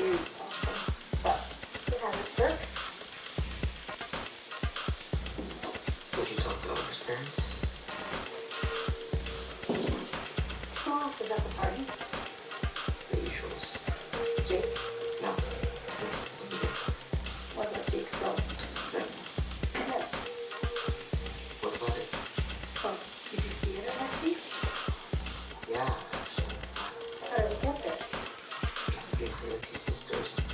is awesome. But it has its perks. Did you talk to Oliver's parents? Who else was at the party? The usuals. Jake? No. What about Jake's girl? No. No. What about it? Oh, did you see it at Lexi's? Yeah, actually. How did it get there? It's got to be Clearix's sister or something.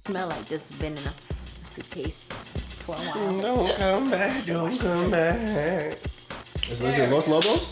Smell like this been in a suitcase for a while. Don't come back, don't come back. Is Lizzie Los Lobos?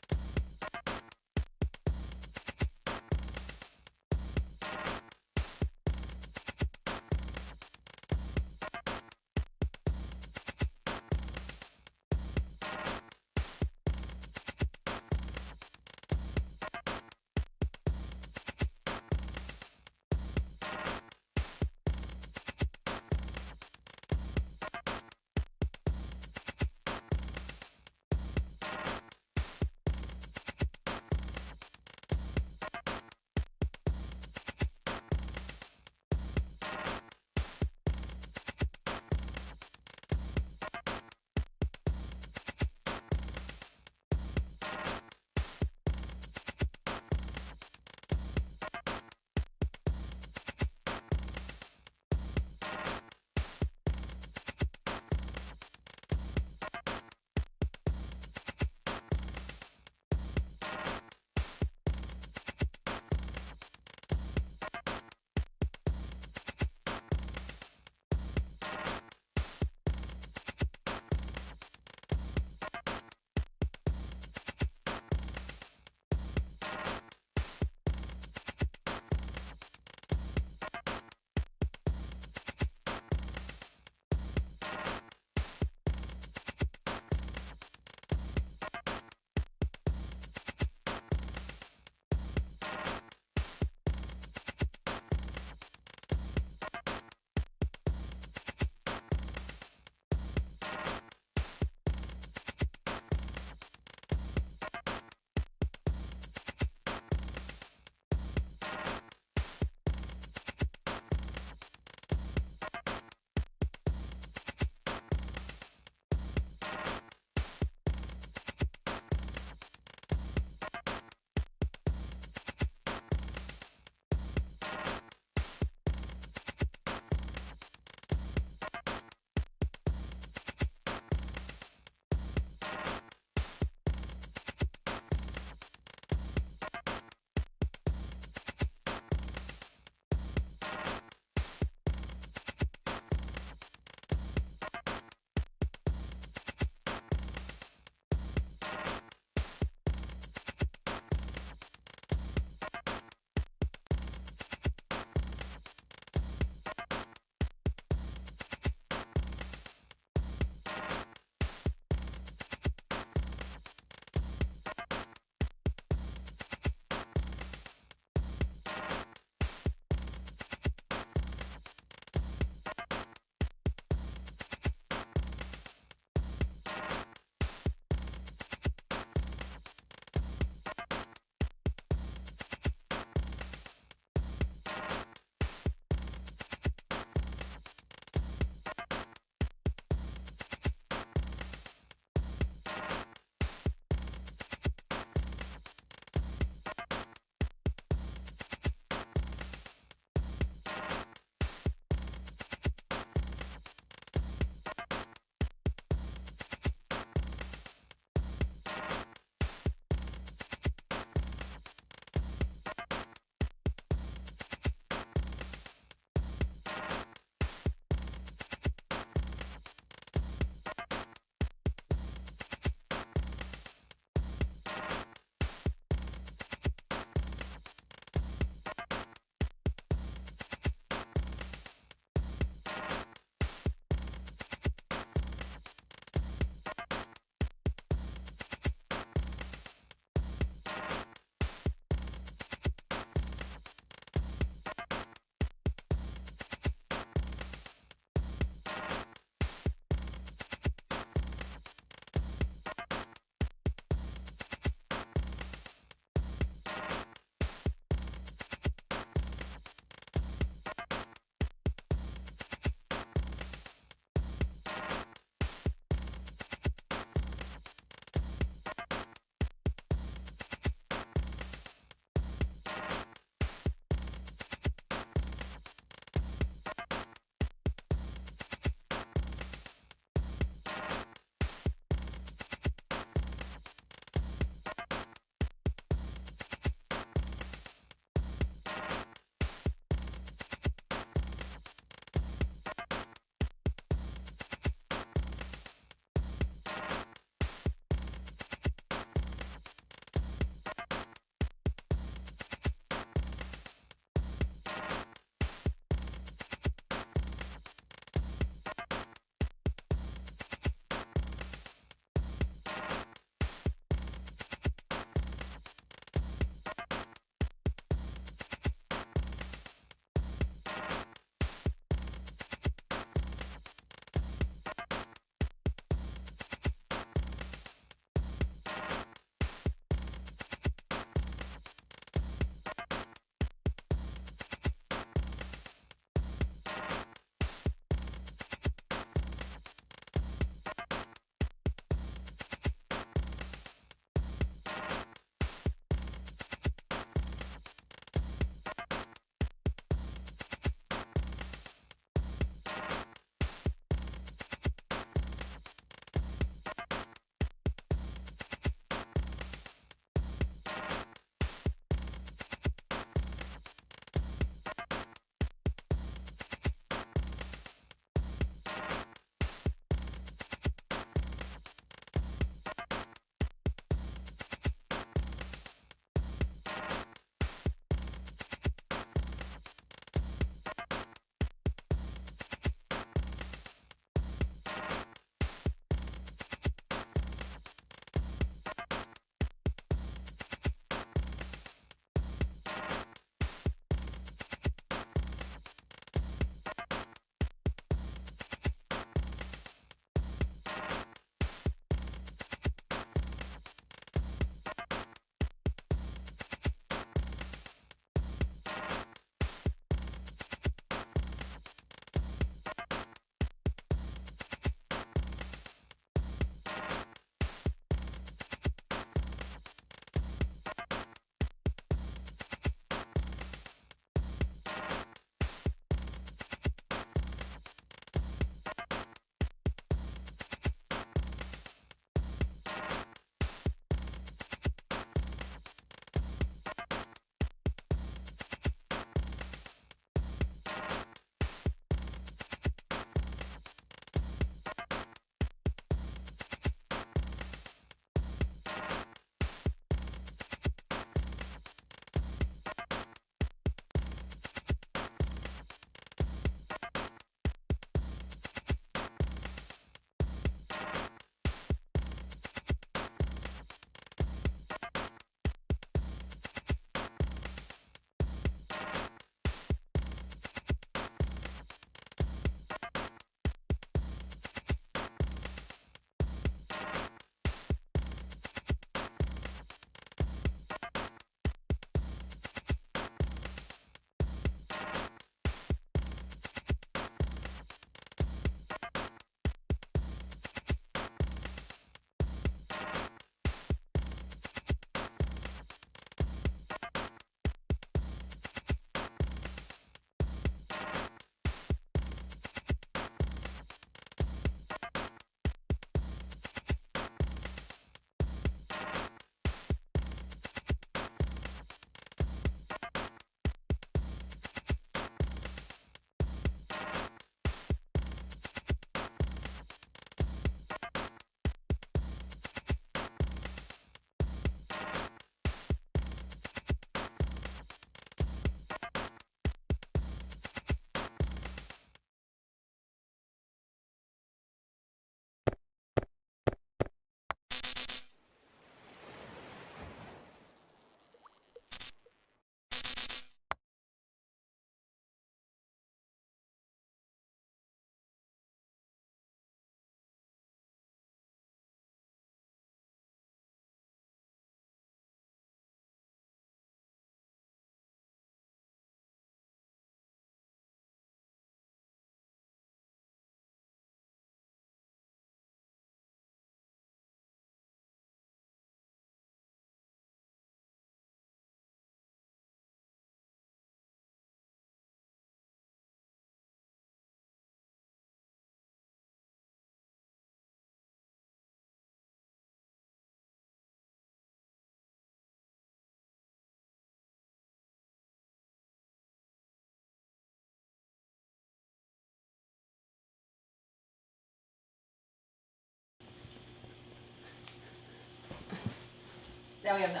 Now we have no.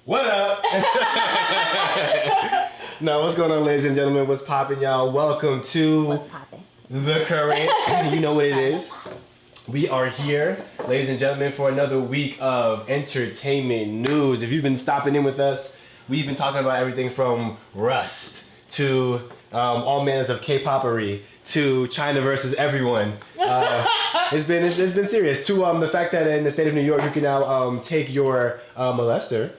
What up? Now, what's going on, ladies and gentlemen? What's poppin', y'all? Welcome to What's poppin'? The Current. You know what it is. We are here, ladies and gentlemen, for another week of entertainment news. If you've been stopping in with us, we've been talking about everything from Rust to all manners of K-popery to China versus everyone. It's been serious. To the fact that in the state of New York, you can now take your molester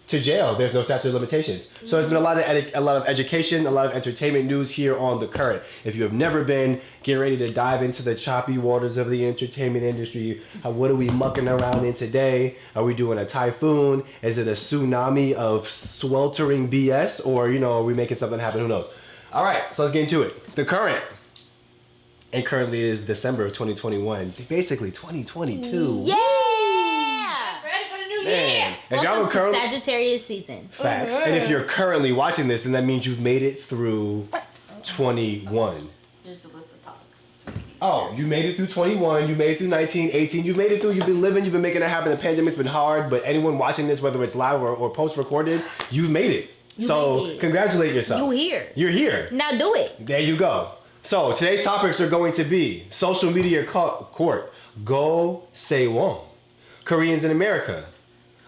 to jail. There's no statute of limitations. So there's been a lot of education, a lot of entertainment news here on The Current. If you have never been, get ready to dive into the choppy waters of the entertainment industry. What are we mucking around in today? Are we doing a typhoon? Is it a tsunami of sweltering BS? Or, are we making something happen? Who knows? All right, so let's get into it. The Current. And currently is December of 2021. Basically 2022. Yeah! Ready for the new Man, if y'all Welcome are currently to Sagittarius season. facts, and if you're currently watching this, then that means you've made it through 21. Here's the list of topics. Oh, you made it through 21, you made it through 19, 18, you've made it through, you've been living, you've been making it happen. The pandemic's been hard, but anyone watching this, whether it's live or post-recorded, you've made it. So made it. congratulate yourself. You here. You're here. Now do it. There you go. So today's topics are going to be social media court, Go Say Won, Koreans in America,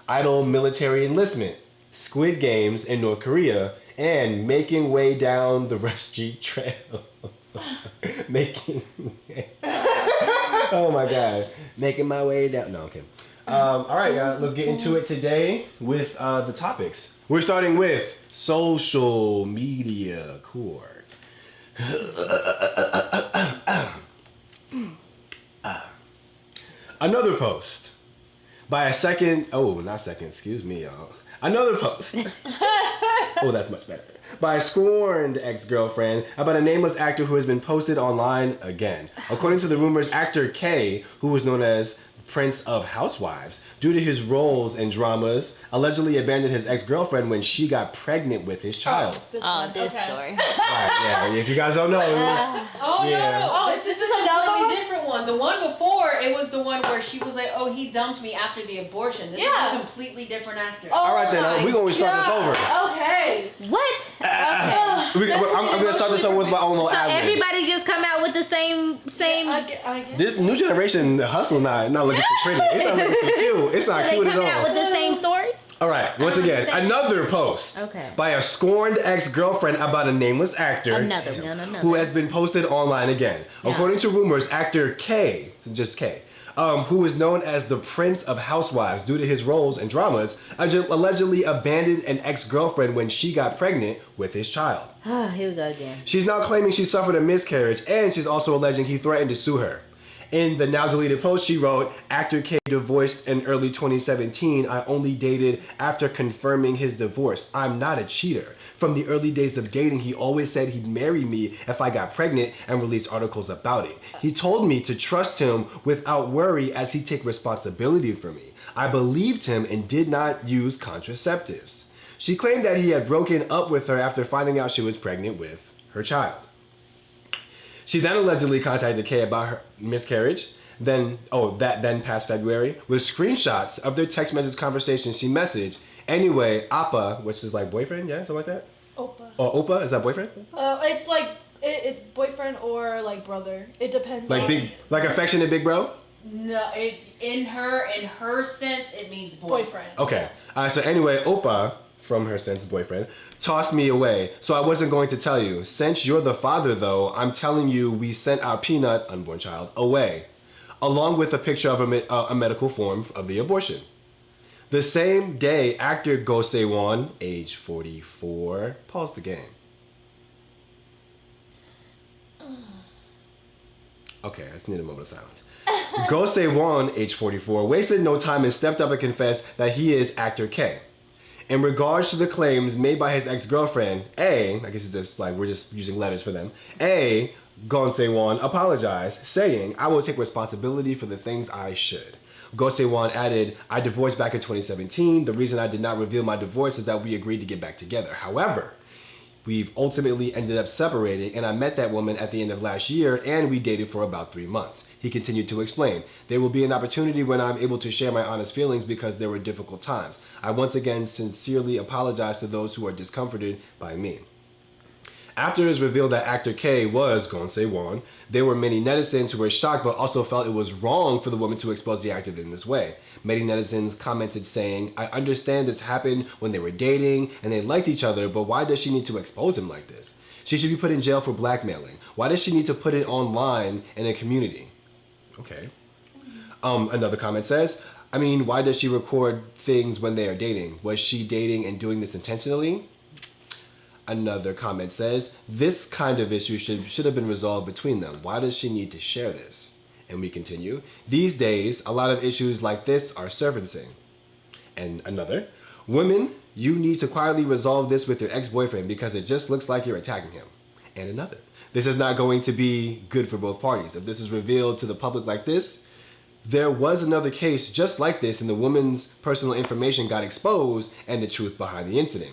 idle military enlistment, Squid Games in North Korea, and making way down the Rusty Trail. Oh my God, making my way down. No, okay. All right, guys, let's get into it today with the topics. We're starting with social media court. Another post by another post. Oh, that's much better. By a scorned ex-girlfriend about a nameless actor who has been posted online again. According to the rumors, actor K, who was known as Prince of Housewives, due to his roles in dramas, allegedly abandoned his ex-girlfriend when she got pregnant with his child. This story. Right, yeah, if you guys don't know, it was, Oh, Yeah. no. Oh, This is this a is another completely one? different one. The one before, it was the one where she was like, oh, he dumped me after the abortion. This is a completely different actor. all right then, we're going to start this over. Okay. What? Okay. I'm going to start this over with my own little So ad-libs. everybody just come out with the same. I guess. This new generation hustle not looking too pretty. It's not looking too cute. It's not They cute at coming out all. with the same story. All right, once again, Same. another post Okay. by a scorned ex-girlfriend about a nameless actor Another. who has been posted online again. Yeah. According to rumors, actor K, just K, who is known as the Prince of Housewives due to his roles in dramas, allegedly abandoned an ex-girlfriend when she got pregnant with his child. Here we go again. She's now claiming she suffered a miscarriage, and she's also alleging he threatened to sue her. In the now deleted post, she wrote, actor K divorced in early 2017. I only dated after confirming his divorce. I'm not a cheater. From the early days of dating, he always said he'd marry me if I got pregnant and released articles about it. He told me to trust him without worry as he'd take responsibility for me. I believed him and did not use contraceptives. She claimed that he had broken up with her after finding out she was pregnant with her child. She then allegedly contacted Kay about her miscarriage, then past February, with screenshots of their text message conversation. She messaged, anyway, Appa, which is like boyfriend, yeah, something like that? Opa. Or Opa, is that boyfriend? It's like it's boyfriend or like brother. It depends. Like affectionate big bro? No, in her sense, it means boyfriend. Okay, so anyway, Opa, from her sense boyfriend, tossed me away, so I wasn't going to tell you. Since you're the father though, I'm telling you we sent our peanut, unborn child, away, along with a picture of a medical form of the abortion. The same day, actor Go Se-won, age 44, paused the game. Okay, I just need a moment of silence. Go Se-won, age 44, wasted no time and stepped up and confessed that he is actor K. In regards to the claims made by his ex-girlfriend, I guess it's just like we're just using letters for them, Go Se-won apologized, saying, I will take responsibility for the things I should. Go Se-won added, I divorced back in 2017. The reason I did not reveal my divorce is that we agreed to get back together. However, We've ultimately ended up separating, and I met that woman at the end of last year, and we dated for about 3 months. He continued to explain, there will be an opportunity when I'm able to share my honest feelings because there were difficult times. I once again sincerely apologize to those who are discomforted by me. After it was revealed that actor K was Gonsei Won, there were many netizens who were shocked but also felt it was wrong for the woman to expose the actor in this way. Many netizens commented saying, I understand this happened when they were dating and they liked each other, but why does she need to expose him like this? She should be put in jail for blackmailing. Why does she need to put it online in a community? Okay. Another comment says, I mean, why does she record things when they are dating? Was she dating and doing this intentionally? Another comment says, this kind of issue should have been resolved between them. Why does she need to share this? And we continue. These days, a lot of issues like this are surfacing. And another, women, you need to quietly resolve this with your ex-boyfriend because it just looks like you're attacking him. And another, this is not going to be good for both parties. If this is revealed to the public like this, there was another case just like this and the woman's personal information got exposed and the truth behind the incident.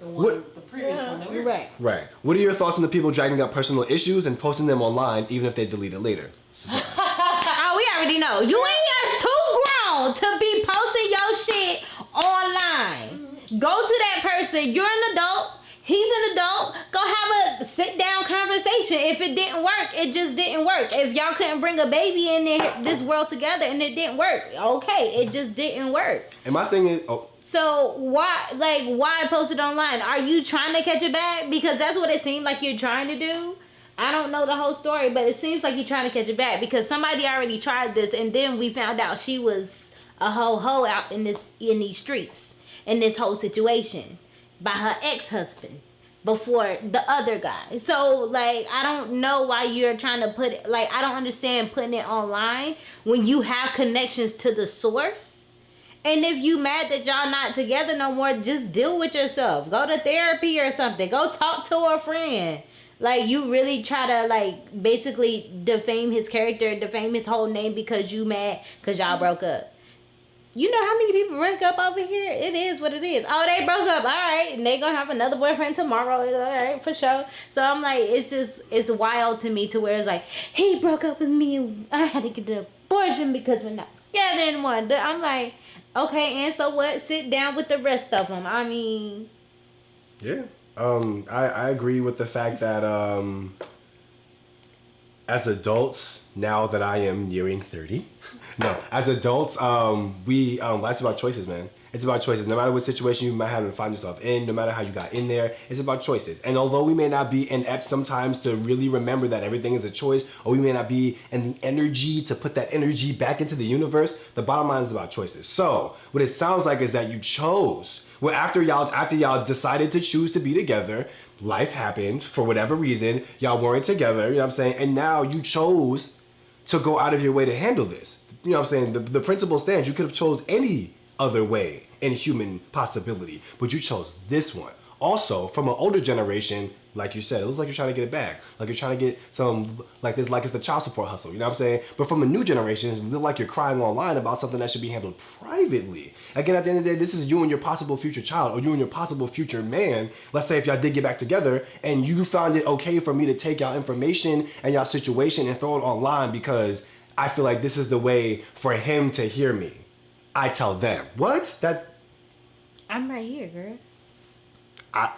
The previous one that we were Right. What are your thoughts on the people dragging up personal issues and posting them online even if they delete it later? Oh, we already know. You ain't just too grown to be posting your shit online. Go to that person. You're an adult. He's an adult. Go have a sit-down conversation. If it didn't work, it just didn't work. If y'all couldn't bring a baby in this world together and it didn't work, okay, it just didn't work. And my thing is, So why post it online? Are you trying to catch it back? Because that's what it seemed like you're trying to do. I don't know the whole story, but it seems like you're trying to catch it back because somebody already tried this, and then we found out she was a hoe out in these streets in this whole situation by her ex-husband before the other guy. So like I don't know why you're trying to put it, like I don't understand putting it online when you have connections to the source. And if you mad that y'all not together no more, just deal with yourself. Go to therapy or something. Go talk to a friend. Like, you really try to, like, basically defame his character, defame his whole name because you mad because y'all broke up. You know how many people break up over here? It is what it is. Oh, they broke up. All right. And they gonna have another boyfriend tomorrow. All right, for sure. So I'm like, it's wild to me to where it's like, he broke up with me and I had to get an abortion because we're not together anymore. I'm like, okay, and so what? Sit down with the rest of them. I mean... Yeah. I agree with the fact that as adults, now that I am nearing 30, as adults, life's about choices, man. It's about choices. No matter what situation you might have to find yourself in, no matter how you got in there, it's about choices. And although we may not be inept sometimes to really remember that everything is a choice, or we may not be in the energy to put that energy back into the universe, the bottom line is about choices. So what it sounds like is that you chose. Well, after y'all decided to choose to be together, life happened for whatever reason. Y'all weren't together, you know what I'm saying? And now you chose to go out of your way to handle this. You know what I'm saying? The principle stands. You could have chose any other way in human possibility, but you chose this one. Also, from an older generation, like you said, it looks like you're trying to get it back. Like you're trying to get some, like this, like it's the child support hustle, you know what I'm saying? But from a new generation, it looks like you're crying online about something that should be handled privately. Again, at the end of the day, this is you and your possible future child, or you and your possible future man. Let's say if y'all did get back together and you found it okay for me to take y'all information and y'all situation and throw it online because I feel like this is the way for him to hear me. I tell them, what? I'm right here, girl. I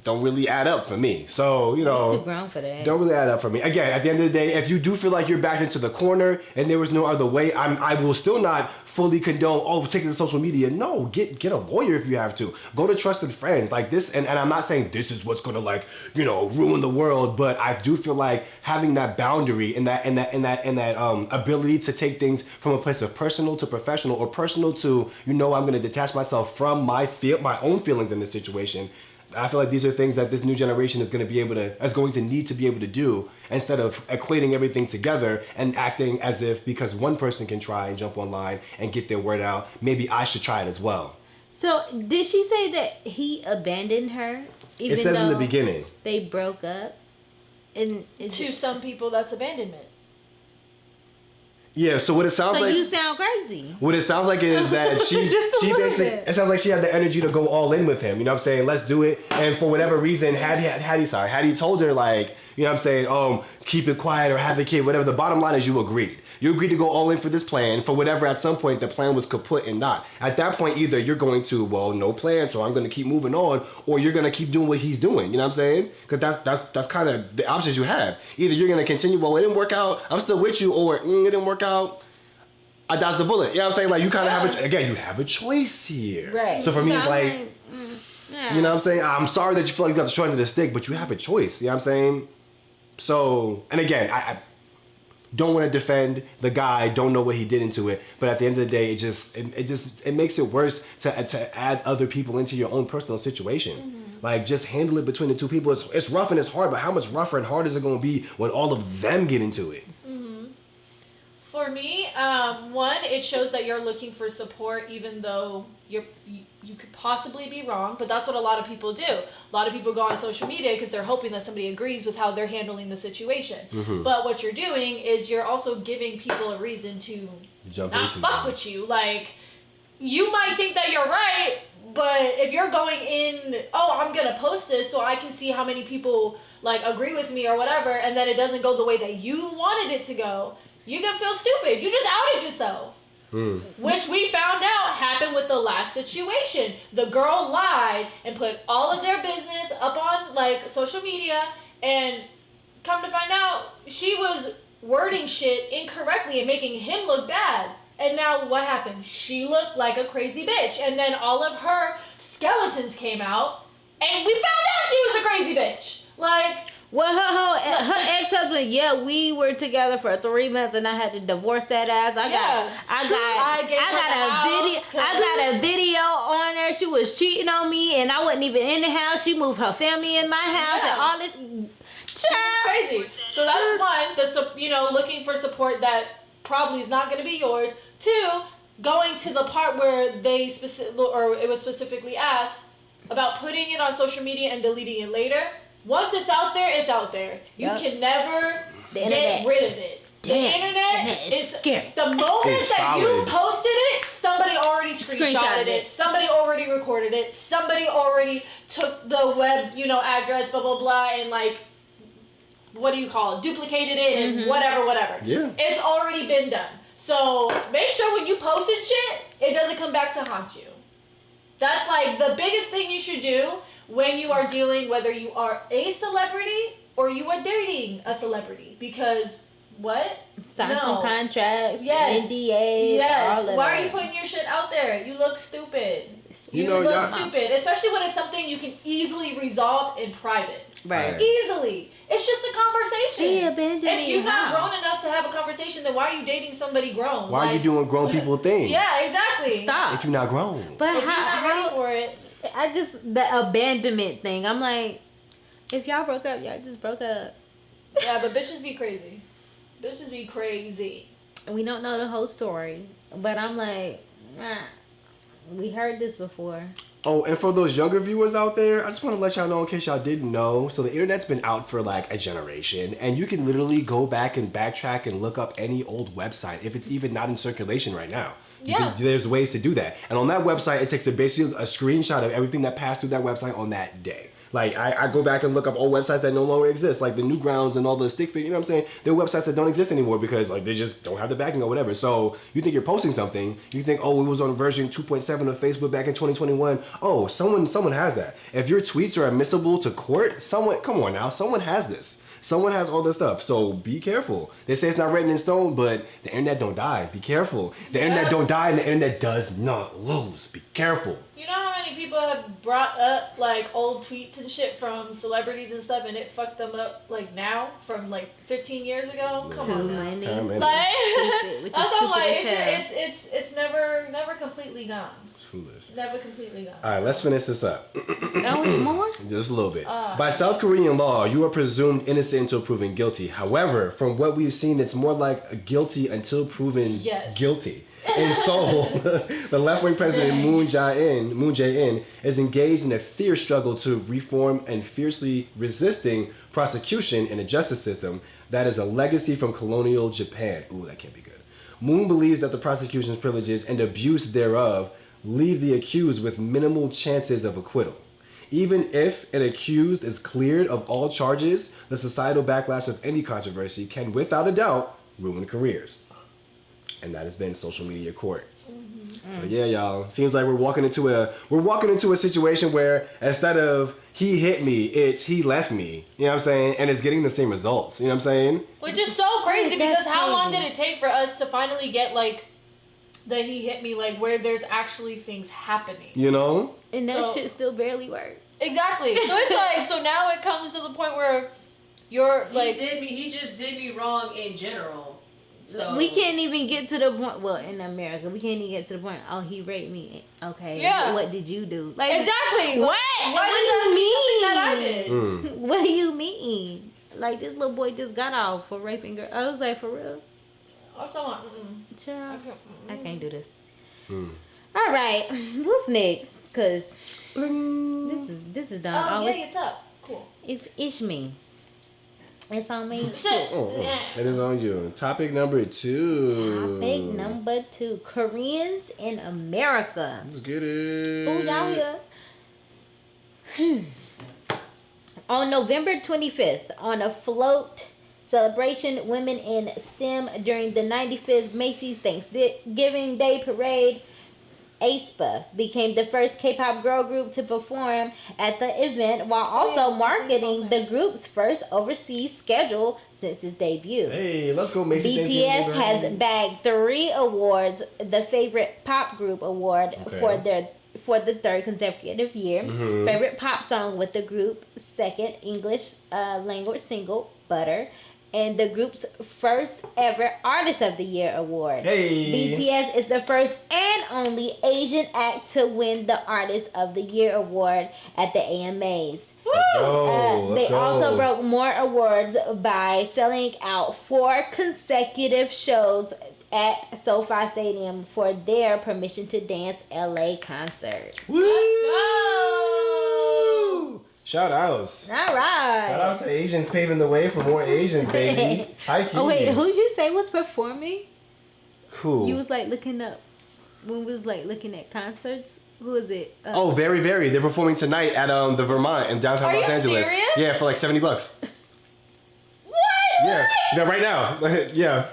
don't really add up for me. So, you know, You're too grown for that. Don't really add up for me. Again, at the end of the day, if you do feel like you're backed into the corner and there was no other way, I will still not fully condone, taking to social media. No, get a lawyer if you have to. Go to trusted friends like this. And I'm not saying this is what's going to, like, you know, ruin the world, but I do feel like having that boundary and that ability to take things from a place of personal to professional, or personal to, you know, I'm going to detach myself from my own feelings in this situation. I feel like these are things that this new generation is going to need to be able to do, instead of equating everything together and acting as if because one person can try and jump online and get their word out, maybe I should try it as well. So did she say that he abandoned her? Even it says in the beginning. They broke up. And to some people, that's abandonment. Yeah, so what it sounds So like... you sound crazy. What it sounds like is that Just a she little basically... bit. It sounds like she had the energy to go all in with him. You know what I'm saying? Let's do it. And for whatever reason, had he told her, like, you know what I'm saying, keep it quiet or have a kid, whatever. The bottom line is you agreed. You agreed to go all in for this plan for whatever at some point the plan was kaput and not. At that point, either you're going to, well, no plan, so I'm going to keep moving on, or you're going to keep doing what he's doing. You know what I'm saying? Because that's kind of the options you have. Either you're going to continue, well, it didn't work out, I'm still with you, or it didn't work out, I dodged the bullet. You know what I'm saying? Like, you kind of you have a choice here. Right. So for me, it's I'm like, yeah. you know what I'm saying? I'm sorry that you feel like you got the short end of the stick, but you have a choice. You know what I'm saying? So, and again, I don't want to defend the guy, don't know what he did into it, but at the end of the day, it makes it worse to add other people into your own personal situation. Mm-hmm. Like, just handle it between the two people. It's rough and it's hard, but how much rougher and harder is it going to be when all of them get into it? For me, one, it shows that you're looking for support, even though you could possibly be wrong. But that's what a lot of people do. A lot of people go on social media because they're hoping that somebody agrees with how they're handling the situation. Mm-hmm. But what you're doing is you're also giving people a reason to not fuck with you. Like, you might think that you're right, but if you're going in, I'm gonna post this so I can see how many people like agree with me or whatever, and then it doesn't go the way that you wanted it to go, you can feel stupid. You just outed yourself. Which we found out happened with the last situation. The girl lied and put all of their business up on like social media, and come to find out she was wording shit incorrectly and making him look bad. And now what happened? She looked like a crazy bitch. And then all of her skeletons came out, and we found out she was a crazy bitch. Like, well, her ex-husband, we were together for 3 months, and I had to divorce that ass. I got a video on there. She was cheating on me, and I wasn't even in the house. She moved her family in my house, and all this. Crazy. So that's one. Looking for support that probably is not going to be yours. Two, going to the part where it was specifically asked about putting it on social media and deleting it later. Once it's out there, it's out there. You can never get rid of it. The internet is scary. The moment that you posted it, somebody already screenshotted it. Somebody already recorded it. Somebody already took the web, address, blah, blah, blah, and like, what do you call it? Duplicated it and whatever. Yeah. It's already been done. So make sure when you post shit, it doesn't come back to haunt you. That's like the biggest thing you should do when you are dealing, whether you are a celebrity or you are dating a celebrity. Because what? Sign some contracts, yes. NDAs, all of that. Why are you putting your shit out there? You look stupid. You know, look stupid. Especially when it's something you can easily resolve in private. Right. Easily. It's just a conversation. If you're not grown enough to have a conversation, then why are you dating somebody grown? Why are you doing grown people things? Yeah, exactly. Stop. If you're not grown. But if you're not ready for it. The abandonment thing. I'm like, if y'all broke up, y'all just broke up. Yeah, but bitches be crazy. Bitches be crazy. We don't know the whole story. But I'm like, we heard this before. Oh, and for those younger viewers out there, I just want to let y'all know in case y'all didn't know. So the internet's been out for like a generation, and you can literally go back and backtrack and look up any old website if it's even not in circulation right now. There's ways to do that. And on that website, it takes basically a screenshot of everything that passed through that website on that day. Like, I go back and look up old websites that no longer exist, like the Newgrounds and all the stick figure, you know what I'm saying? There are websites that don't exist anymore because, like, they just don't have the backing or whatever. So you think you're posting something, you think, it was on version 2.7 of Facebook back in 2021. Oh, someone has that. If your tweets are admissible to court, come on now, someone has this. Someone has all this stuff, so be careful. They say it's not written in stone, but the internet don't die. Be careful. The internet don't die, and the internet does not lose. Be careful. You know how many people have brought up like old tweets and shit from celebrities and stuff, and it fucked them up like now from like 15 years ago? Come on now. Like, that's all like it's never completely gone. It's foolish. Never completely gone. All right, let's finish this up. More? Just a little bit. By South Korean law, you are presumed innocent until proven guilty. However, from what we've seen, it's more like guilty until proven guilty. In Seoul, the left-wing president Moon Jae-in is engaged in a fierce struggle to reform and fiercely resisting prosecution in a justice system that is a legacy from colonial Japan. Ooh, that can't be good. Moon believes that the prosecution's privileges and abuse thereof leave the accused with minimal chances of acquittal. Even if an accused is cleared of all charges, the societal backlash of any controversy can, without a doubt, ruin careers. And that has been social media court. So yeah, y'all. Seems like we're walking into a situation where instead of he hit me, it's he left me. You know what I'm saying? And it's getting the same results. You know what I'm saying? Which is so crazy That's because how long crazy. did it take for us to finally get like the he hit me, like where there's actually things happening? You know? And that So- shit still barely works. Exactly. So it's like, so now it comes to the point where you're like, He just did me wrong in general. So We can't even get to the point. Well, in America, we can't even get to the point. Oh, he raped me. Okay. Yeah. What did you do? Like exactly. What? Why What does do that you mean something that I mean? did? Mm. What do you mean? Like this little boy just got off for raping girl. I was like, for real? I still want, I Child, can't, I can't do this. Mm. All right, what's next? Cause Bling. this is done. Oh, Oh, yeah, it's up. Cool. it's me. It's on me. It is on you. Topic number 2. Topic number 2: Koreans in America. Let's get it. Oh, y'all here. On November 25th, on a float celebration, Women in STEM during the 95th Macy's Thanksgiving Day Parade, aespa became the first K-pop girl group to perform at the event, while also marketing the group's first overseas schedule since its debut. Hey, let's go, Macy. BTS has bagged 3 awards: the Favorite Pop Group Award for the 3rd consecutive year, Mhm. Favorite Pop Song with the group, 2nd English language single, Butter, and the group's first ever Artist of the Year award. Hey. BTS is the first and only Asian act to win the Artist of the Year award at the AMAs. Let's go. They Let's go. also broke more awards by selling out 4 consecutive shows at SoFi Stadium for their Permission to Dance LA concert. Woo! Shout outs. All right. Shout outs to Asians paving the way for more Asians, baby. Hi, Key. Oh wait, who you say was performing? Cool. You was like looking up when we was like looking at concerts. Who is it? Oh, very, very. They're performing tonight at the Vermont in downtown Are Los you Angeles. serious? Yeah, for like $70. What? Yeah. Yeah, right now. Yeah.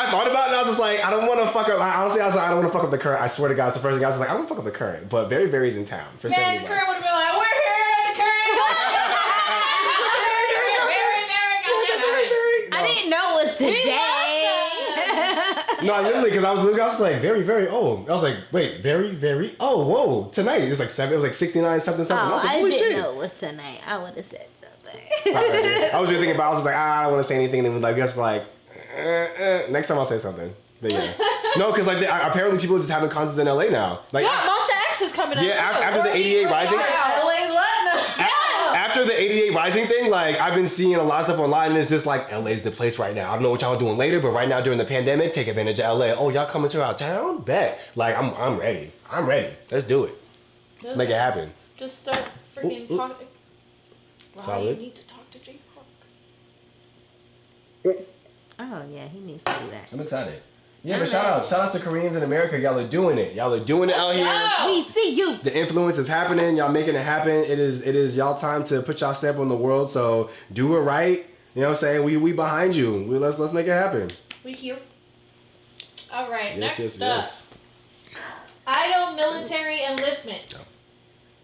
I thought about it and I was just like, I don't want to fuck up. Honestly, I was like, I don't want to fuck up the current. I swear to God, it's the first thing I was like, I don't want to fuck up the current. But Very Very's in town for Man, $70. the current would have been like, we're here at the current. I didn't know it was today. No, I literally, because I was like, very, very old. I was like, wait, very, very, oh, whoa, tonight. It was like 69 something. Oh, I was like, I holy didn't shit. know it was tonight. I would have said something. Sorry. I was really thinking about it. I was just like, I don't want to say anything. And then like, just like, next time I'll say something. But yeah. No, because like apparently people are just having concerts in LA now. Like, Yeah, Monster X is coming Yeah, up. after the 88 Rising. LA's what? After the 88 Rising thing, like I've been seeing a lot of stuff online and it's just like LA's the place right now. I don't know what y'all are doing later, but right now during the pandemic, take advantage of LA. Oh, y'all coming to our town? Bet. Like I'm ready. I'm ready. Let's do it. Let's make it happen. Just start freaking Ooh, ooh. talking. Why Solid. you need to talk to J Park? Oh yeah, he needs to do that. I'm excited. Yeah, but shout outs to Koreans in America. Y'all are doing it. Y'all are doing it out here. We see you. The influence is happening. Y'all making it happen. It is y'all time to put y'all stamp on the world. So do it right. You know what I'm saying? We behind you. Let's make it happen. We here. All right, Yes, next yes, up. yes. Idle military enlistment.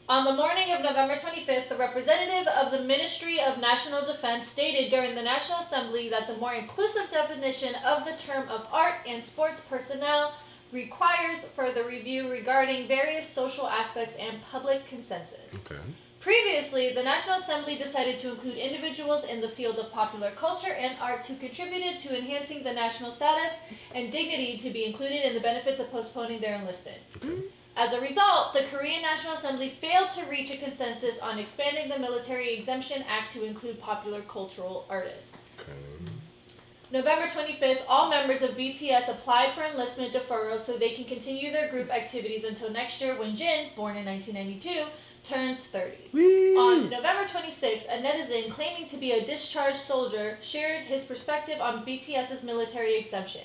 On the morning of November 25th, the representative of the Ministry of National Defense stated during the National Assembly that the more inclusive definition of the term of art and sports personnel requires further review regarding various social aspects and public consensus. Okay. Previously, the National Assembly decided to include individuals in the field of popular culture and arts who contributed to enhancing the national status and dignity to be included in the benefits of postponing their enlistment. Okay. As a result, the Korean National Assembly failed to reach a consensus on expanding the Military Exemption Act to include popular cultural artists. Okay. November 25th, all members of BTS applied for enlistment deferral so they can continue their group activities until next year when Jin, born in 1992, turns 30. Whee! On November 26, a netizen claiming to be a discharged soldier shared his perspective on BTS's military exemption.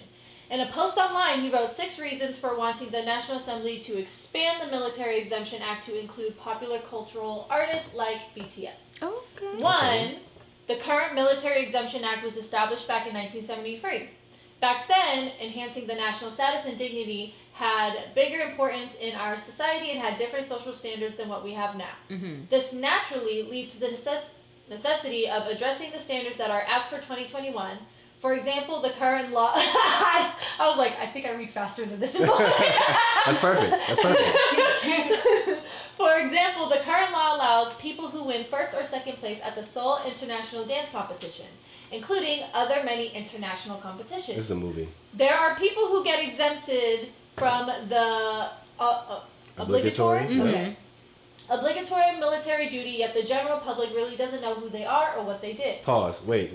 In a post online, he wrote 6 reasons for wanting the National Assembly to expand the Military Exemption Act to include popular cultural artists like BTS. Okay. 1, the current Military Exemption Act was established back in 1973. Back then, enhancing the national status and dignity had bigger importance in our society and had different social standards than what we have now. Mm-hmm. This naturally leads to the necessity of addressing the standards that are apt for 2021. For example, the current law... I was like, I think I read faster than this is long. That's perfect. That's perfect. For example, the current law allows people who win first or second place at the Seoul International Dance Competition, including other many international competitions. This is a movie. There are people who get exempted from the obligatory? Mm-hmm. Okay. Obligatory military duty, yet the general public really doesn't know who they are or what they did. Pause. Wait.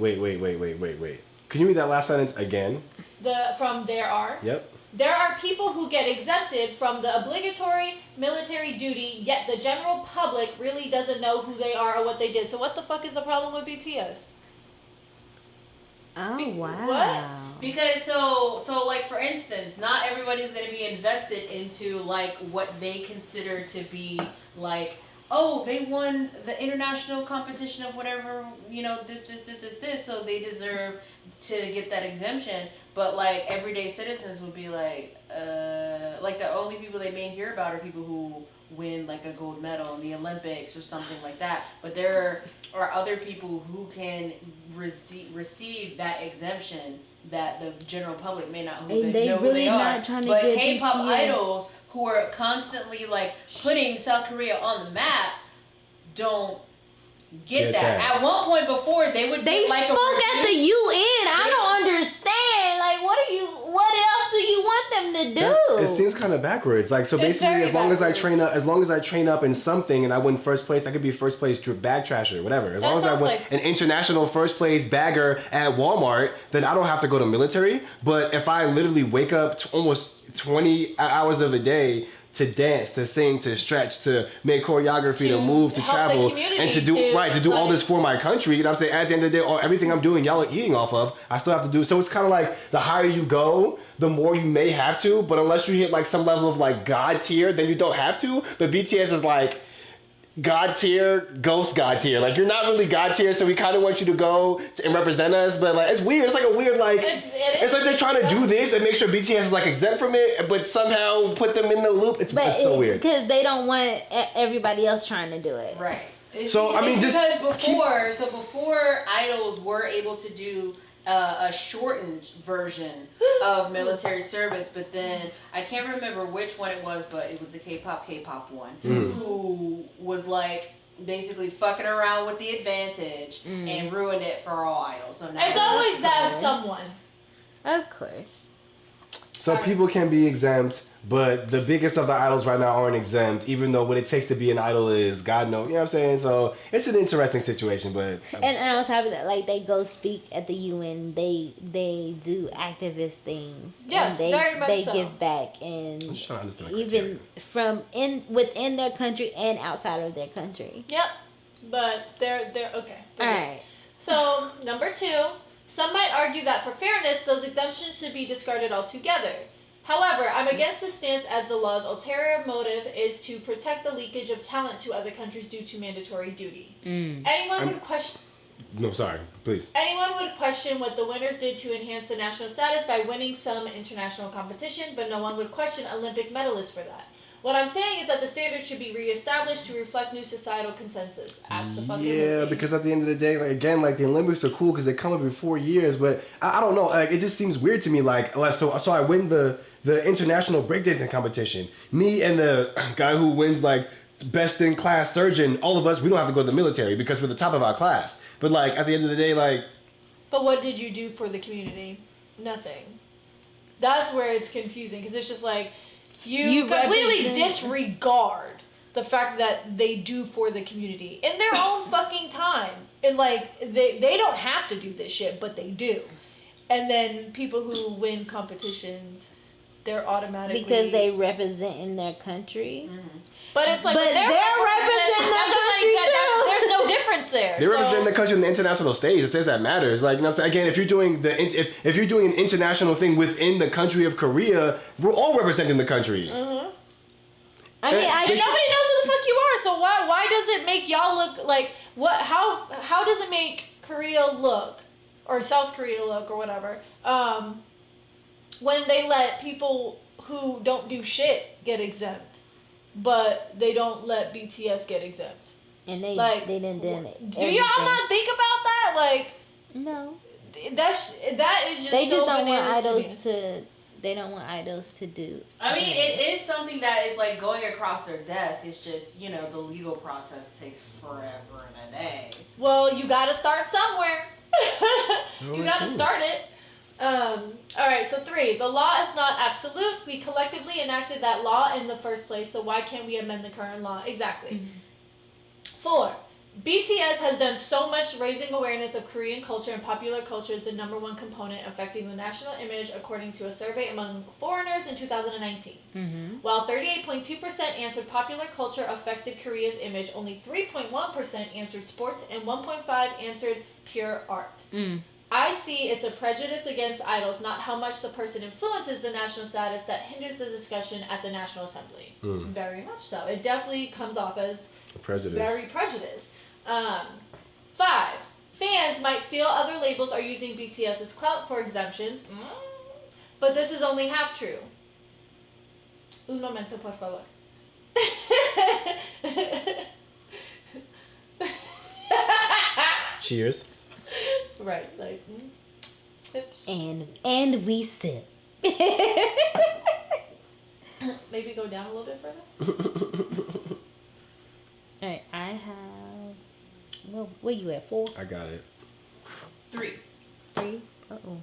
Can you read that last sentence again? There are. Yep. There are people who get exempted from the obligatory military duty, yet the general public really doesn't know who they are or what they did. So what the fuck is the problem with BTS? Oh, wow. What? Because so like for instance, not everybody's gonna be invested into like what they consider to be like, oh, they won the international competition of whatever, this, so they deserve to get that exemption. But like everyday citizens would be like the only people they may hear about are people who win like a gold medal in the Olympics or something like that. But there are other people who can receive that exemption that the general public may not know really who they are. not trying to but get K-pop BTS. idols who are constantly like putting South Korea on the map don't get that. At one point before they would They get like spoke a at the UN. I don't understand. Like, what else do you want them to do? It seems kind of backwards. Like, so It's basically, very as long as I backwards. train up in something and I win first place, I could be first place bag trasher, whatever. As That long as I sounds win like- an international first place bagger at Walmart, then I don't have to go to military. But if I literally wake up almost 20 hours of a day to dance, to sing, to stretch, to make choreography, to move, to help the travel, community, and to do all like- this for my country. You know what I'm saying? At the end of the day, everything I'm doing, y'all are eating off of, I still have to do. So it's kind of like the higher you go, the more you may have to. But unless you hit like some level of like God tier, then you don't have to. But BTS is like God tier, ghost God tier. Like, you're not really God tier, so we kind of want you to go and represent us. But like, it's weird. It's like a weird like. It's like they're trying to do this and make sure BTS is like exempt from it, but somehow put them in the loop. It's so weird. Because they don't want everybody else trying to do it. Right. So, I mean, it's just because before idols were able to do a shortened version of military service, but then I can't remember which one it was, but it was the K-pop one, who was like basically fucking around with the advantage and ruined it for all idols. So now It's always that someone. Of course. So people can be exempt, but the biggest of the idols right now aren't exempt, even though what it takes to be an idol is God knows. You know what I'm saying? So it's an interesting situation, but... And on top of that, like, they go speak at the UN, they do activist things. Yes, and they, very much they so. give back, and I'm just trying to understand the even within their country and outside of their country. Yep. But they're okay. All right. So, number 2, some might argue that for fairness, those exemptions should be discarded altogether. However, I'm against this stance as the law's ulterior motive is to protect the leakage of talent to other countries due to mandatory duty. Anyone would question what the winners did to enhance the national status by winning some international competition, but no one would question Olympic medalists for that. What I'm saying is that the standard should be reestablished to reflect new societal consensus. Absolutely. Yeah, because at the end of the day, like, again, like, the Olympics are cool because they come every 4 years, but I don't know, like, it just seems weird to me, like so I win the international breakdancing competition. Me and the guy who wins like best in class surgeon, all of us, we don't have to go to the military because we're the top of our class. But like, at the end of the day, like... But what did you do for the community? Nothing. That's where it's confusing, because it's just like, you completely disregard the fact that they do for the community in their own fucking time. And like, they don't have to do this shit, but they do. And then people who win competitions they're automatically because they representing their country. But it's like But they're representing the country too. There's no difference there. They're representing the country on the international stage. It says that matters. Like, you know what I'm saying? Again, if you're doing if you're doing an international thing within the country of Korea, we're all representing the country. I mean, Nobody knows who the fuck you are, so why does it make y'all look like what? How does it make Korea look, or South Korea look, or whatever? When they let people who don't do shit get exempt, but they don't let BTS get exempt. and they didn't do it. Do y'all not think about that? Like, No. that is just They just so don't want bananas idols me. to. They don't want idols to do. I mean, it is something that is like going across their desk. It's just, you know, the legal process takes forever and a day. Well, you gotta start somewhere. You gotta start it. All right, so 3. The law is not absolute. We collectively enacted that law in the first place, so why can't we amend the current law? Exactly. 4. BTS has done so much raising awareness of Korean culture, and popular culture is the #1 component affecting the national image, according to a survey among foreigners in 2019. While 38.2% answered popular culture affected Korea's image, only 3.1% answered sports, and 1.5% answered pure art. I see it's a prejudice against idols, not how much the person influences the national status, that hinders the discussion at the National Assembly. Very much so. It definitely comes off as Prejudice. very prejudiced. 5. Fans might feel other labels are using BTS's clout for exemptions, but this is only half true. Un momento, por favor. Cheers. Right, like, sips. And we sip. Maybe go down a little bit further. Alright, I have. Well, where you at? 4? I got it. 3. 3? Uh-oh.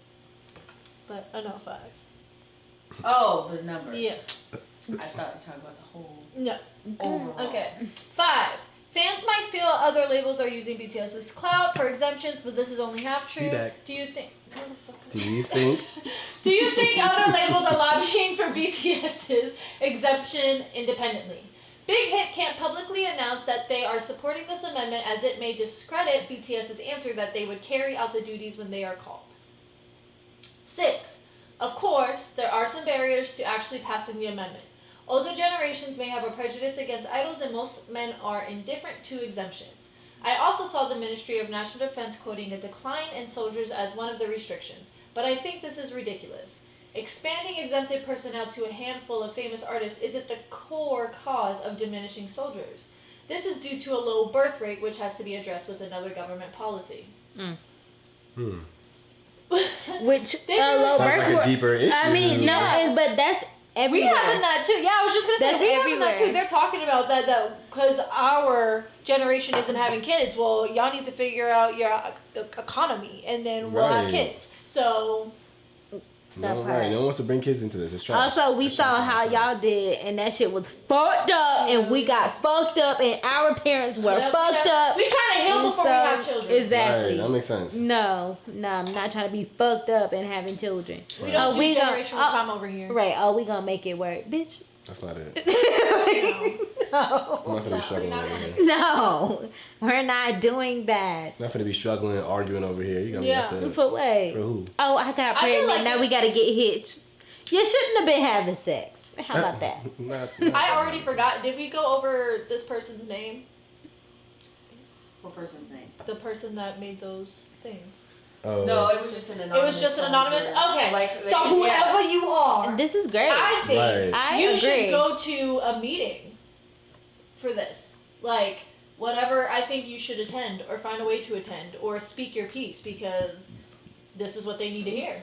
But, no, 5. Oh, the number. Yes. I thought you were talking about the whole No. overall. Okay. 5. Fans might feel other labels are using BTS's clout for exemptions, but this is only half true. Feedback. Do you think... Do you think? Do you think other labels are lobbying for BTS's exemption independently? Big Hit can't publicly announce that they are supporting this amendment, as it may discredit BTS's answer that they would carry out the duties when they are called. 6. Of course, there are some barriers to actually passing the amendment. Older generations may have a prejudice against idols, and most men are indifferent to exemptions. I also saw the Ministry of National Defense quoting a decline in soldiers as one of the restrictions, but I think this is ridiculous. Expanding exempted personnel to a handful of famous artists isn't the core cause of diminishing soldiers. This is due to a low birth rate, which has to be addressed with another government policy. Which This low Sounds like birth a rate. deeper issue. I mean, no, but that's We everywhere. having that too. Yeah, I was just gonna say That's we having that everywhere. too. They're talking about that because our generation isn't having kids. Well, y'all need to figure out your economy, and then we'll have Right. kids. So No, right. No one wants to bring kids into this. It's trash. Also, we saw how y'all did, and that shit was fucked up, and we got fucked up, and our parents were Yep, fucked yep. up. We trying to heal And before we have children. Exactly. Right, that makes sense. No, I'm not trying to be fucked up and having children. We don't do we generational gonna, time over here. Right, we gonna make it work, bitch. That's not it. No. I'm not gonna be struggling over here. No, we're not doing that. Not gonna be struggling and arguing over here. You gonna Yeah. have to. For what? For who? Oh, I got I feel pregnant. like Now we gotta get hitched. You shouldn't have been having sex. How about that? Not I already forgot. Did we go over this person's name? What person's name? The person that made those things. Oh. No, it was just an anonymous. It was just an anonymous. soldier. Okay. Like, So whoever you are, This is great. I think Right. I you agree. should go to a meeting for this. Like, whatever, I think you should attend or find a way to attend or speak your piece, because this is what they need to hear.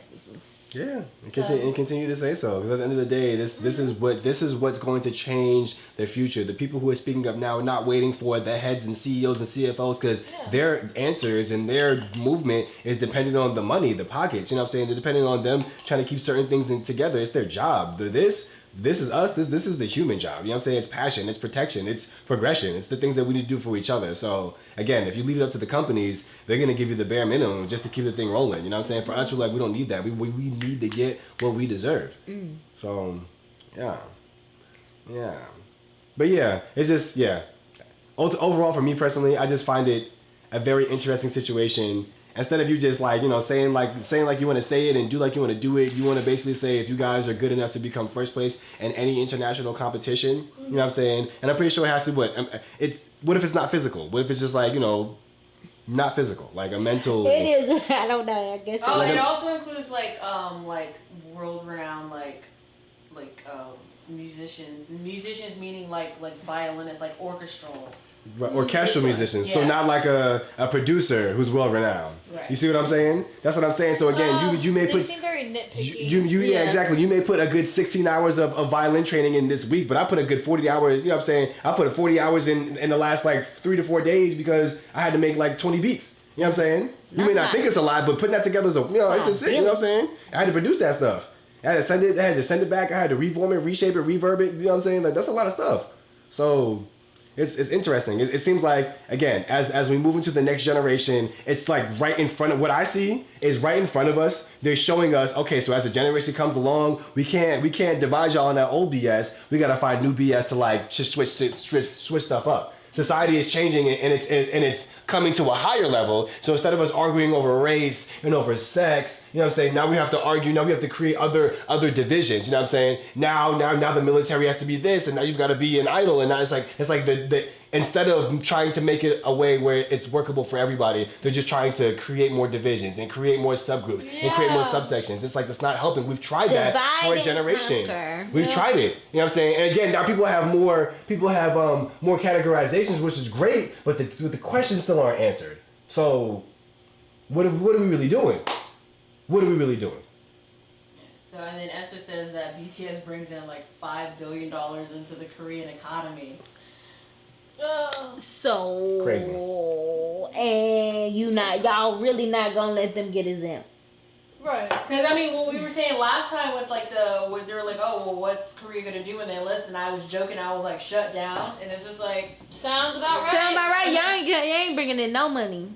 Yeah, and continue to say so. Because at the end of the day, this is what's going to change their future. The people who are speaking up now are not waiting for the heads and CEOs and CFOs, because their answers and their movement is dependent on the money, the pockets. You know what I'm saying? They're depending on them trying to keep certain things together. It's their job. this is us. This is the human job. You know what I'm saying? It's passion, it's protection, it's progression. It's the things that we need to do for each other. So again, if you leave it up to the companies, they're gonna give you the bare minimum just to keep the thing rolling. You know what I'm saying? For us, we're like, we don't need that. We need to get what we deserve. So yeah. But yeah, it's just overall, for me personally, I just find it a very interesting situation. Instead of you just like, you know, saying like you want to say it and do like you want to do it, you want to basically say if you guys are good enough to become first place in any international competition, you know what I'm saying? And I'm pretty sure it has to what if it's not physical? What if it's just like, you know, not physical, like a mental? It is. I don't know. I guess. Oh, it also includes like world renowned musicians. Musicians meaning like violinists, like orchestral. Orchestral musicians, so not like a producer who's well renowned. Right. You see what I'm saying? That's what I'm saying. So again, you may they put seem very nitpicky. Yeah, exactly. You may put a good 16 hours of violin training in this week, but I put a good 40 hours. You know what I'm saying? I put 40 hours in the last like 3 to 4 days because I had to make like 20 beats. You know what I'm saying? You may not think it's a lot, but putting that together is it's just it. You know what I'm saying? I had to produce that stuff. I had to send it back. I had to reform it, reshape it, reverb it. You know what I'm saying? Like that's a lot of stuff. So. It's interesting. It seems like, again, as we move into the next generation, it's like right in front of what I see is right in front of us. They're showing us, okay, so as the generation comes along, we can't divide y'all on that old BS. We gotta find new BS to like just switch stuff up. Society is changing and it's coming to a higher level. So instead of us arguing over race and over sex, you know what I'm saying? Now we have to argue. Now we have to create other divisions. You know what I'm saying? Now the military has to be this, and now you've got to be an idol. And now it's like the instead of trying to make it a way where it's workable for everybody, they're just trying to create more divisions and create more subgroups and create more subsections. It's like that's not helping. We've tried that for a generation. We've tried it. You know what I'm saying? And again, now people have more categorizations, which is great, but the questions still aren't answered. So what are we really doing? What are we really doing? So and then Esther says that BTS brings in like $5 billion into the Korean economy. So crazy. And y'all really not gonna let them get exempt. Right. Because I mean, what we were saying last time with like when they were like, oh well, what's Korea gonna do when they enlist? And I was joking, I was like, shut down. And it's just like sounds about right. Sounds about right. You ain't bringing in no money.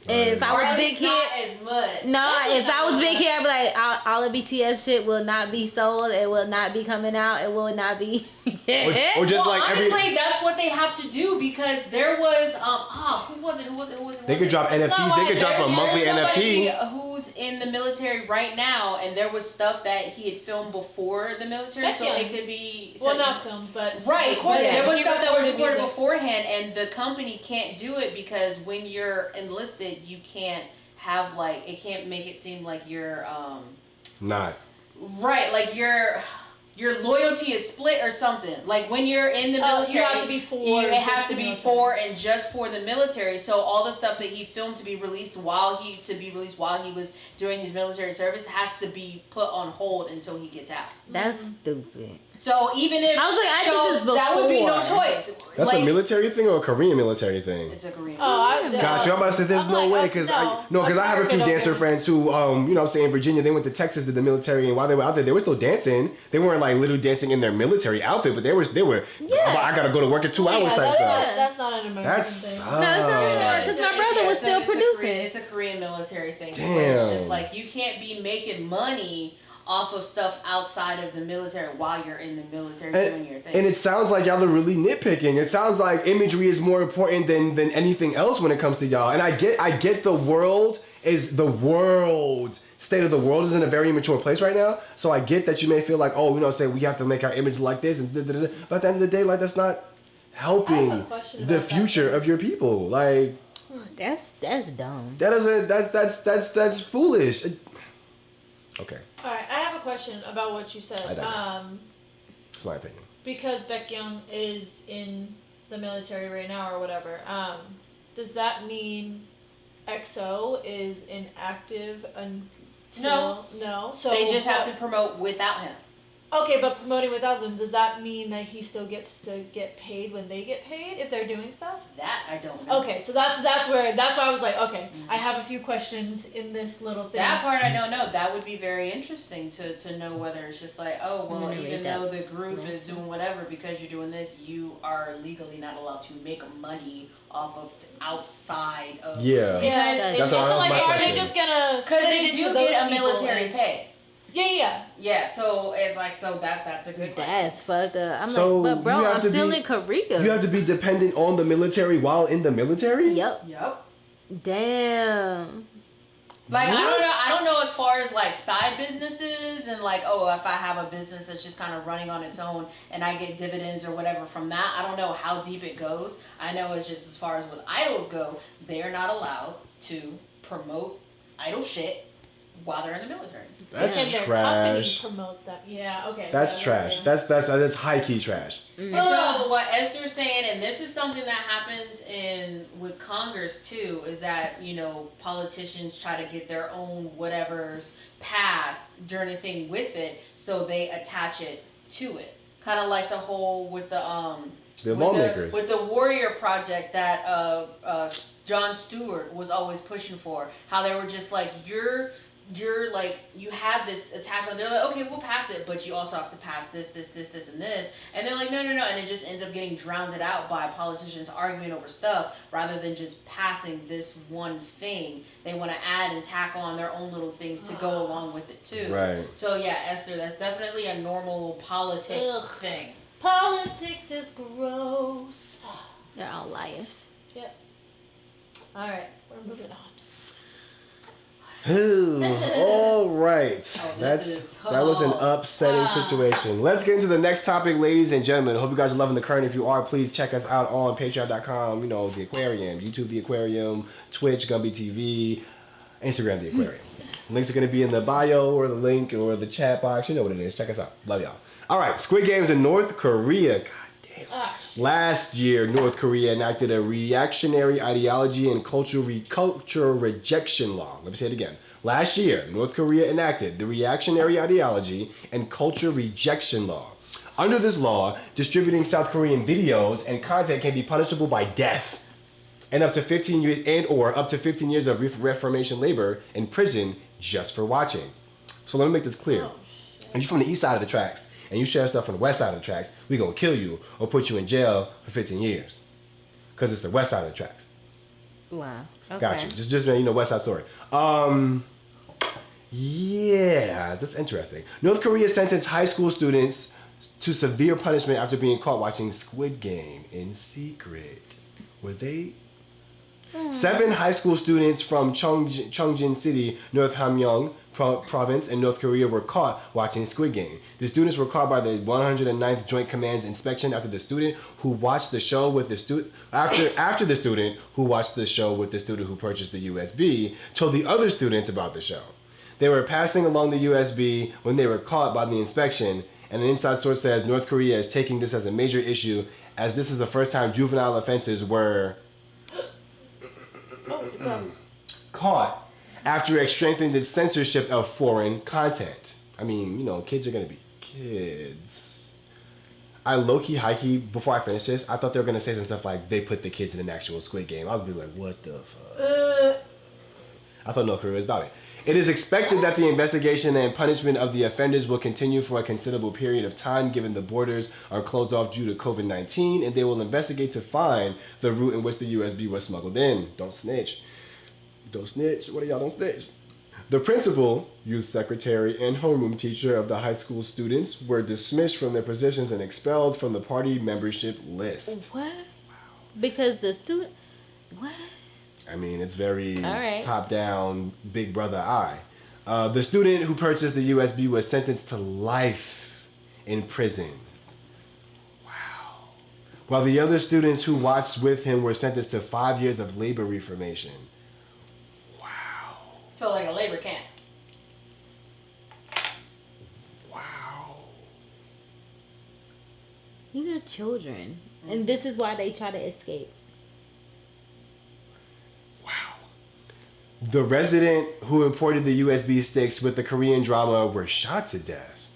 And if I was big here, not as much. No, if I was big here, I'd be like, all the BTS shit will not be sold. It will not be coming out. It will not be. or just well, like honestly, that's what they have to do because there was who was it? They could drop NFTs. They could drop a monthly NFT. Who's in the military right now, and there was stuff that he had filmed before the military, so it could be. Well, not filmed, but right. But there was stuff that was recorded music beforehand, and the company can't do it because when you're enlisted, you can't have it can't make it seem like you're not right, like your loyalty is split or something. Like when you're in the military, you have to be for it has to be for and just for the military. So all the stuff that he filmed to be released while he was doing his military service has to be put on hold until he gets out. That's stupid. So even if I was like, I did this before. That would be no choice. That's a military thing or a Korean military thing? It's a Korean. Gotcha. I'm about to say there's no way because I have a few dancer friends who you know what I'm saying, in Virginia, they went to Texas, did the military, and while they were out there, they were still dancing. They weren't like literally dancing in their military outfit, but they were I gotta go to work in 2 hours type stuff. That's not an American thing. No, it's not because my brother was still producing. It's a Korean military thing. Damn. Where it's just like you can't be making money off of stuff outside of the military while you're in the military doing your thing. And it sounds like y'all are really nitpicking. It sounds like imagery is more important than anything else when it comes to y'all. And I get the world state of the world is in a very immature place right now. So I get that you may feel like, oh, you know, say we have to make our image like this and but at the end of the day, like that's not helping the future of your people. Like that's dumb. That's foolish. Okay. All right, I have a question about what you said. It's my opinion. Because Baekhyun is in the military right now or whatever, does that mean EXO is inactive until... No. No? So they just have to promote without him. Okay, but promoting without them, does that mean that he still gets to get paid when they get paid if they're doing stuff? That I don't know. Okay, so that's why I was like, okay, I have a few questions in this little thing. That part I don't know. That would be very interesting to know whether it's just like, oh, well, I'm gonna even read that though the group is next doing whatever, because you're doing this, you are legally not allowed to make money off of the outside of. Yeah. Yeah, Because That's so all like, my are question. they just gonna? Because they split it do into those get a people military and- pay. Yeah. Yeah, so it's like, so that's a good question. That's fucked up. I'm So like, but bro, you have I'm to still be- in Korea. You have to be dependent on the military while in the military? Yep. Yep. Damn. Like What? I don't know as far as like side businesses and like, oh, if I have a business that's just kind of running on its own and I get dividends or whatever from that, I don't know how deep it goes. I know it's just as far as with idols go, they're not allowed to promote idol shit while they're in the military. That's Can their trash. company promote that? Yeah. Okay. That's yeah, trash. yeah. That's high key trash. And so what Esther's saying, and this is something that happens with Congress too, is that, you know, politicians try to get their own whatever's passed during the thing with it, so they attach it to it. Kind of like the whole with the lawmakers. with the Warrior Project that Jon Stewart was always pushing for. How they were just like, you're like, you have this attachment. They're like, okay, we'll pass it, but you also have to pass this, and this. And they're like, no. And it just ends up getting drowned out by politicians arguing over stuff rather than just passing this one thing. They want to add and tack on their own little things to go along with it too. Right. So yeah, Esther, that's definitely a normal politic Ugh. thing. Politics is gross. They're all liars. Yep. All right, we're moving on. Ooh, all right. Oh, this That was an upsetting situation. Let's get into the next topic, ladies and gentlemen. Hope you guys are loving the current. If you are, please check us out on patreon.com, you know, The Aquarium, YouTube The Aquarium, Twitch, Gumby TV, Instagram The Aquarium. Links are going to be in the bio or the link or the chat box. You know what it is. Check us out. Love y'all. All right, Squid Games in North Korea. God damn. Last year, North Korea enacted a reactionary ideology and culture rejection law. Let me say it again. Last year, North Korea enacted the reactionary ideology and culture rejection law. Under this law, distributing South Korean videos and content can be punishable by death and up to 15 years of reformation labor in prison just for watching. So let me make this clear. If you're from the east side of the tracks and you share stuff from the west side of the tracks, we gonna kill you or put you in jail for 15 years. Because it's the west side of the tracks. Wow. Okay. Got you. Just you know, west side story. Yeah, that's interesting. North Korea sentenced high school students to severe punishment after being caught watching Squid Game in secret. Were they? 7 high school students from Cheongjin City, North Hamgyong province in North Korea were caught watching Squid Game. The students were caught by the 109th Joint Command's inspection after the student who watched the show with the student after the student who watched the show with the student who purchased the USB told the other students about the show. They were passing along the USB when they were caught by the inspection, and an inside source says North Korea is taking this as a major issue as this is the first time juvenile offenses were caught after it strengthened its censorship of foreign content. I mean, you know, kids are gonna be kids. I low-key, high-key, before I finish this, I thought they were gonna say some stuff like they put the kids in an actual Squid Game. I was be like, what the fuck? I thought North Korea was about it. It is expected that the investigation and punishment of the offenders will continue for a considerable period of time given the borders are closed off due to COVID-19, and they will investigate to find the route in which the USB was smuggled in. Don't snitch. Don't snitch. What are y'all? Don't snitch. The principal, youth secretary, and homeroom teacher of the high school students were dismissed from their positions and expelled from the party membership list. What? Wow. Because the student... What? I mean, it's very right. top-down, big brother eye. The student who purchased the USB was sentenced to life in prison. Wow. While the other students who watched with him were sentenced to 5 years of labor reformation. Wow. So like a labor camp. Wow. These are children. And this is why they try to escape. The resident who imported the USB sticks with the Korean drama were shot to death.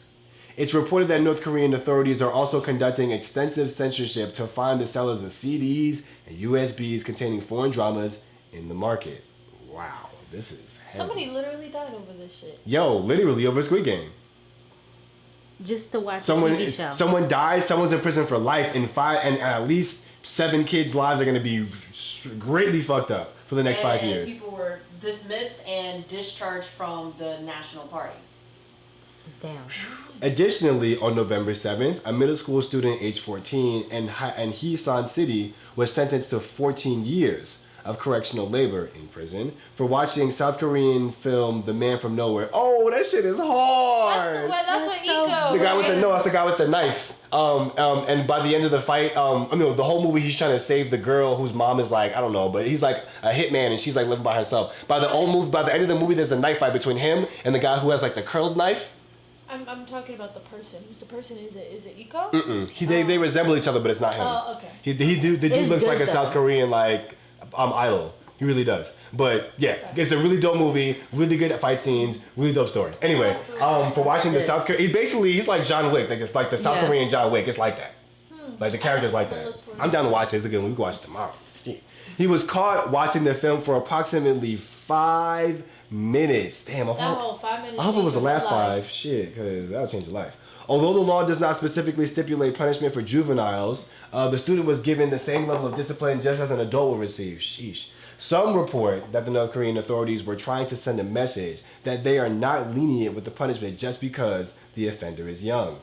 It's reported that North Korean authorities are also conducting extensive censorship to find the sellers of CDs and USBs containing foreign dramas in the market. Wow, this is heavy. Somebody literally died over this shit. Yo, literally over Squid Game. Just to watch a TV show. Someone dies, someone's in prison for life, and at least 7 kids' lives are going to be greatly fucked up for the next 5 years. People were dismissed and discharged from the National Party. Damn. Additionally, on November 7th, a middle school student aged 14 in Hesan City was sentenced to 14 years of correctional labor in prison for watching South Korean film The Man from Nowhere. Oh, that shit is hard. That's what so Eco. The guy with that's the guy with the knife. And by the end of the fight, the whole movie he's trying to save the girl whose mom is like, I don't know, but he's like a hitman and she's like living by herself. By the end of the movie, there's a knife fight between him and the guy who has like the curled knife. I'm talking about the person. Who's the person? Is it Eco? They resemble each other, but it's not him. Oh, okay. The dude looks like a good, South though. Korean idol. He really does. But yeah, it's a really dope movie, really good fight scenes, really dope story. Anyway, for watching the South Korean, he's like John Wick. Like it's like the South Korean John Wick. It's like that. Like the character's like that. I'm down to watch it. It's a good one. We can watch it tomorrow. He was caught watching the film for approximately 5 minutes. Damn, That whole 5 minutes. I hope it was the last life. 5. Shit, because that'll change your life. Although the law does not specifically stipulate punishment for juveniles, the student was given the same level of discipline just as an adult will receive. Sheesh. Some report that the North Korean authorities were trying to send a message that they are not lenient with the punishment just because the offender is young.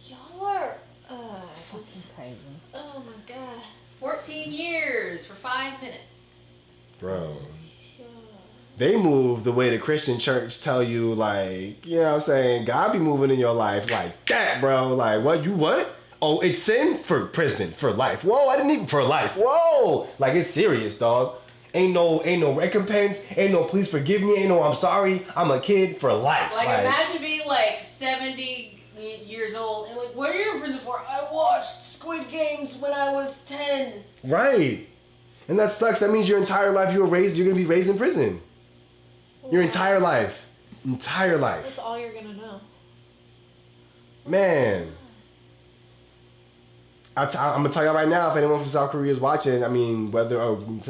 Y'all are. Fucking crazy. Oh my god. 14 years for 5 minutes. Bro. They move the way the Christian church tell you, like, you know what I'm saying? God be moving in your life like that, bro. Like, what? Oh, it's sin for prison, for life. Whoa, I didn't even for life. Whoa. Like, it's serious, dog. Ain't no recompense. Ain't no please forgive me. Ain't no I'm sorry. I'm a kid for life. Like imagine being like 70 years old and like, what are you in prison for? I watched Squid Games when I was 10. Right. And that sucks. That means your entire life you're going to be raised in prison. Your entire life. That's all you're gonna know. Man. I'm going to tell y'all right now, if anyone from South Korea is watching, I mean,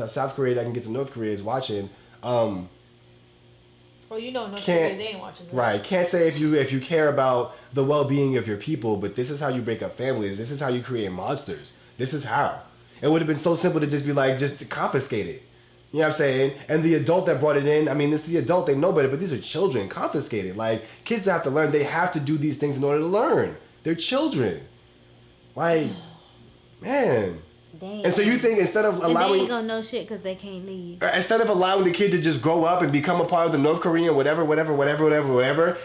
South Korea that can get to North Korea is watching, Well, you know, North Korea, they ain't watching this. Right. Can't say if you care about the well-being of your people, but this is how you break up families. This is how you create monsters. This is how. It would have been so simple to just be like, just confiscate it. You know what I'm saying? And the adult that brought it in, I mean, it's the adult, they know better, but these are children, confiscated. Like, kids have to learn. They have to do these things in order to learn. They're children. Like, man. Damn. And so you think instead of And they allowing... ain't gonna know shit because they can't leave. Instead of allowing the kid to just grow up and become a part of the North Korean whatever,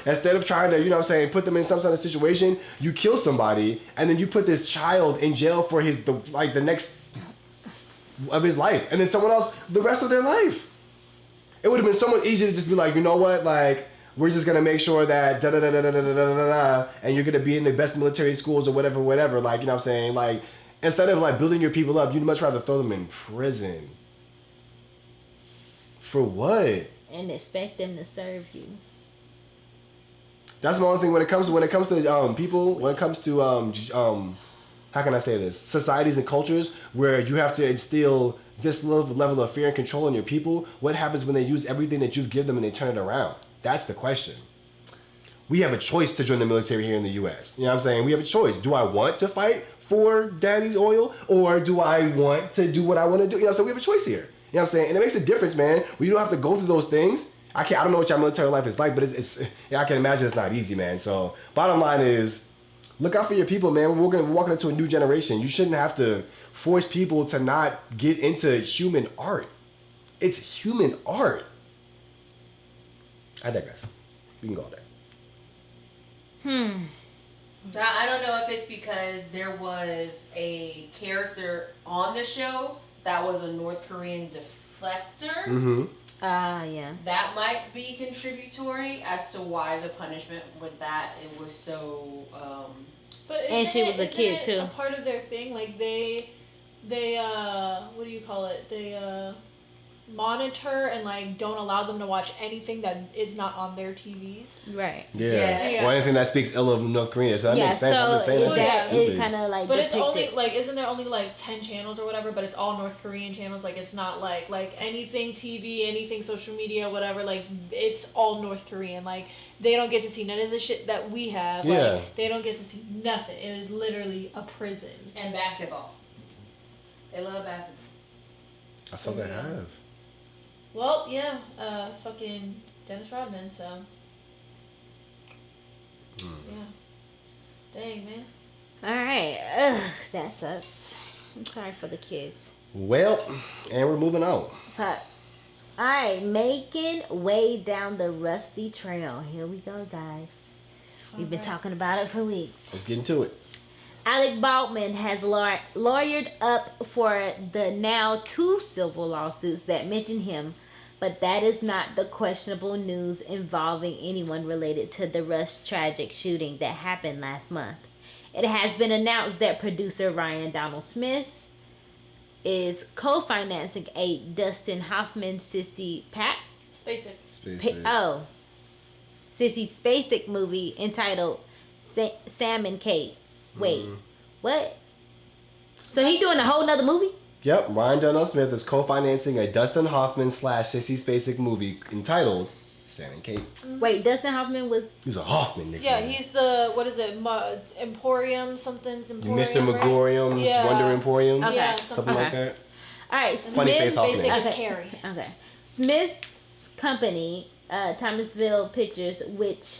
instead of trying to, you know what I'm saying, put them in some sort of situation, you kill somebody and then you put this child in jail for the next of his life, and then someone else the rest of their life. It would have been so much easier to just be like, you know what, like, we're just gonna make sure that and you're gonna be in the best military schools or whatever, like, you know what I'm saying, like, instead of like building your people up, you'd much rather throw them in prison. For what? And expect them to serve you. That's my only thing when it comes to people, when it comes to how can I say this? Societies and cultures where you have to instill this level of fear and control in your people. What happens when they use everything that you've given them and they turn it around? That's the question. We have a choice to join the military here in the U.S. You know what I'm saying? We have a choice. Do I want to fight for daddy's oil, or do I want to do what I want to do? You know, so we have a choice here. You know what I'm saying? And it makes a difference, man. When you don't have to go through those things. I don't know what your military life is like, but it's I can imagine it's not easy, man. So bottom line is, look out for your people, man. We're walking into a new generation. You shouldn't have to force people to not get into human art. It's human art. I digress. We can go there. I don't know if it's because there was a character on the show that was a North Korean deflector. Mm-hmm. Yeah. That might be contributory as to why the punishment with that, it was so But And she was a isn't kid, it too. A part of their thing, like they what do you call it? They monitor and like don't allow them to watch anything that is not on their TVs. Right. Yeah. Or anything that speaks ill of North Korea. So that makes sense. I'm just saying that's stupid. It kind of like. But it's only like, isn't there only like 10 channels or whatever? But it's all North Korean channels. Like it's not like anything TV, anything social media, whatever. Like it's all North Korean. Like they don't get to see none of the shit that we have. Yeah. Like they don't get to see nothing. It is literally a prison. And basketball. They love basketball. That's all they have. Well, yeah, fucking Dennis Rodman, so. Yeah. Dang, man. Alright. Ugh, that sucks. I'm sorry for the kids. Well, and we're moving on. Fuck. Alright, making way down the rusty trail. Here we go, guys. We've been talking about it for weeks. Let's get into it. Alec Baldwin has lawyered up for the now 2 civil lawsuits that mention him, but that is not the questionable news involving anyone related to the Rush tragic shooting that happened last month. It has been announced that producer Ryan Donald Smith is co-financing a Dustin Hoffman Sissy Spacek movie entitled Sam and Kate. Wait, what? So he's doing a whole nother movie? Yep, Ryan Donald Smith is co-financing a Dustin Hoffman / Sissy Spacek movie entitled Sam and Kate. Wait, Dustin Hoffman was... He's a Hoffman nigga. Yeah, he's the, what is it, Emporium, something's Emporium, Mr. Megorium's Wonder Emporium. Okay. Yeah, something like that. Alright, Funny face Hoffman. Basic is Carrie. Okay. Smith's company, Thomasville Pictures, which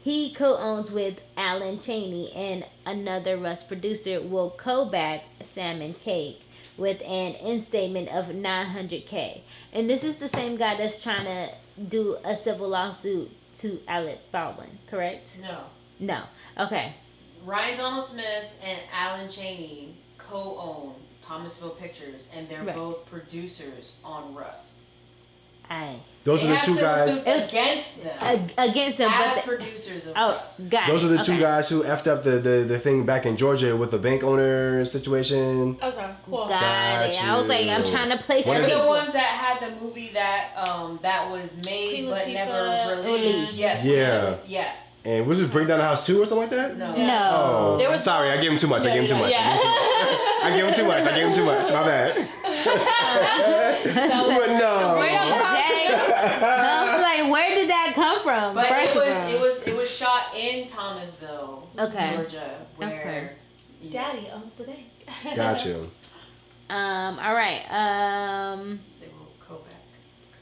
he co-owns with Alan Chaney and another Rush producer, will co-back Sam and Kate with an end statement of $900K. And this is the same guy that's trying to do a civil lawsuit to Alec Baldwin, correct? No. Okay. Ryan Donald Smith and Alan Chaney co-own Thomasville Pictures, and they're both producers on Rust. Those are the two guys against them. Against them, as but producers of Rust. Those are the two guys who effed up the thing back in Georgia with the bank owner situation. Okay, cool. Got it. I was like, I'm trying to place They're everything. the ones that had the movie that that was made Queen but Latifah never released. Yes. Yeah. Yes. And was it Bring Down the House 2 or something like that? No. No. Oh, sorry, I gave him too much. I gave him too much. I gave him too much. My bad. But no. I was like, where did that come from? But it was shot in Thomasville, Georgia, where Daddy owns the bank. Got you. All right. They will co-back.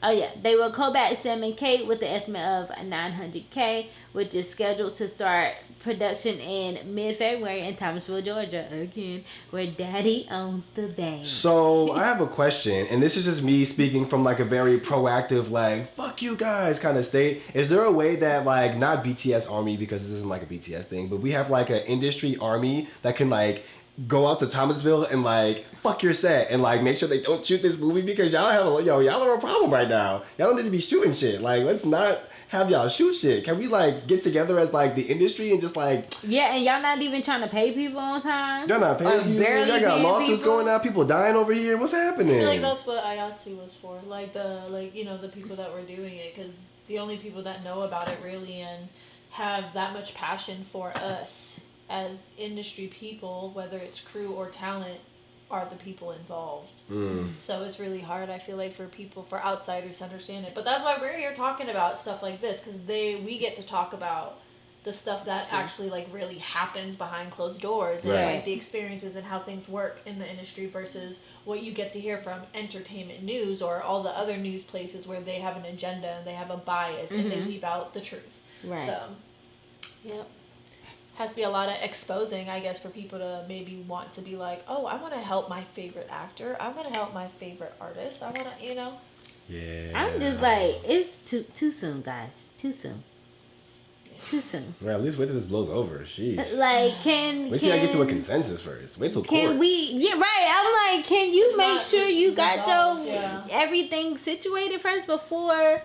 Oh yeah, they will co-back Sam and Kate with the estimate of $900K, which is scheduled to start production in mid-February in Thomasville, Georgia, again, where Daddy owns the bank. So I have a question, and this is just me speaking from like a very proactive, like fuck you guys kind of state. Is there a way that like not BTS army, because this isn't like a BTS thing, but we have like an industry army that can like go out to Thomasville and like fuck your set and like make sure they don't shoot this movie, because y'all are a problem right now. Y'all don't need to be shooting shit. Like, let's not have y'all shoot shit. Can we like get together as like the industry and just like... Yeah, and y'all not even trying to pay people on time? Y'all not paying people. Y'all got lawsuits going on. People dying over here. What's happening? I feel like that's what IATSE was for. Like the people that were doing it, because the only people that know about it really and have that much passion for us as industry people, whether it's crew or talent, are the people involved. So it's really hard, I feel like, for outsiders to understand it. But that's why we're here talking about stuff like this, because we get to talk about the stuff that actually like really happens behind closed doors, and like the experiences and how things work in the industry versus what you get to hear from entertainment news or all the other news places where they have an agenda and they have a bias and they leave out the truth. Right. So, yep. Has to be a lot of exposing, I guess, for people to maybe want to be like, oh, I want to help my favorite actor. I want to help my favorite artist. I want to, Yeah. I'm just like, it's too soon, guys. Too soon. Well, at least wait till this blows over. Jeez. Like, wait till I get to a consensus first. Wait till court. I'm like, can you make sure you got your everything situated first before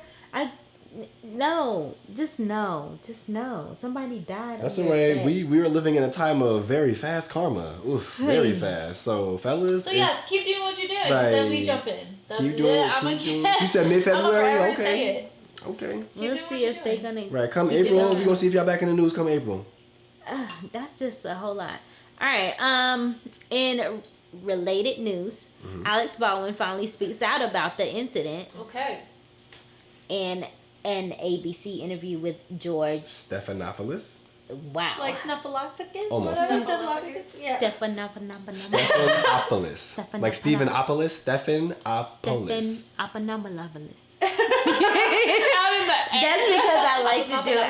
No, just no. Somebody died. That's on the your way. set. We are living in a time of very fast karma. Oof, very fast. So, fellas. So yes, keep doing what you're doing. Right. Then we jump in. That's Keep doing. You said I'm mid-February. forever Okay. say it. Okay. We'll doing see what you're if they're doing. gonna. Right. Come Keep April, doing we're gonna see if y'all back in the news. Come April. That's just a whole lot. All right. In related news, Alex Baldwin finally speaks out about the incident Okay. in an ABC interview with George. Stephanopoulos. Wow. Like Snuffleupagus? Almost. Snuffleupagus? Yeah. Stephanopoulos. Like Stephen Opolis. Stephanopoulos. Stephanopoulos. How did that? That's because I like to do it.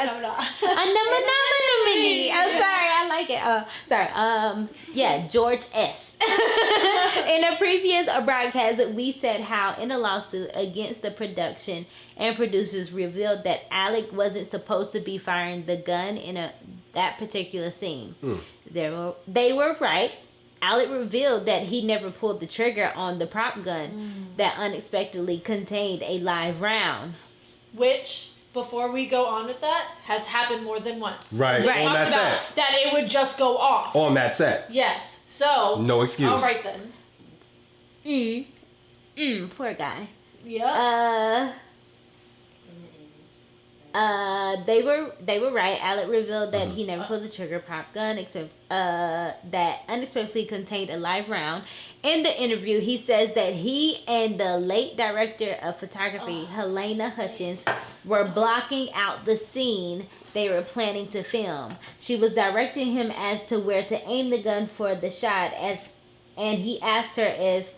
I'm sorry, I like it. Sorry. Yeah, George S. In a previous broadcast, we said how in a lawsuit against the production and producers revealed that Alec wasn't supposed to be firing the gun in that particular scene. They were right. Alec revealed that he never pulled the trigger on the prop gun that unexpectedly contained a live round. Which, before we go on with that, has happened more than once. Right. We On talked that about set. that it would just go off. On that set. Yes. So. No excuse. All right then. Poor guy. Yeah. They were right. Alec revealed that he never pulled the trigger prop gun, except that unexpectedly contained a live round. In the interview, he says that he and the late director of photography, Helena Hutchins, were blocking out the scene they were planning to film. She was directing him as to where to aim the gun for the shot, and he asked her if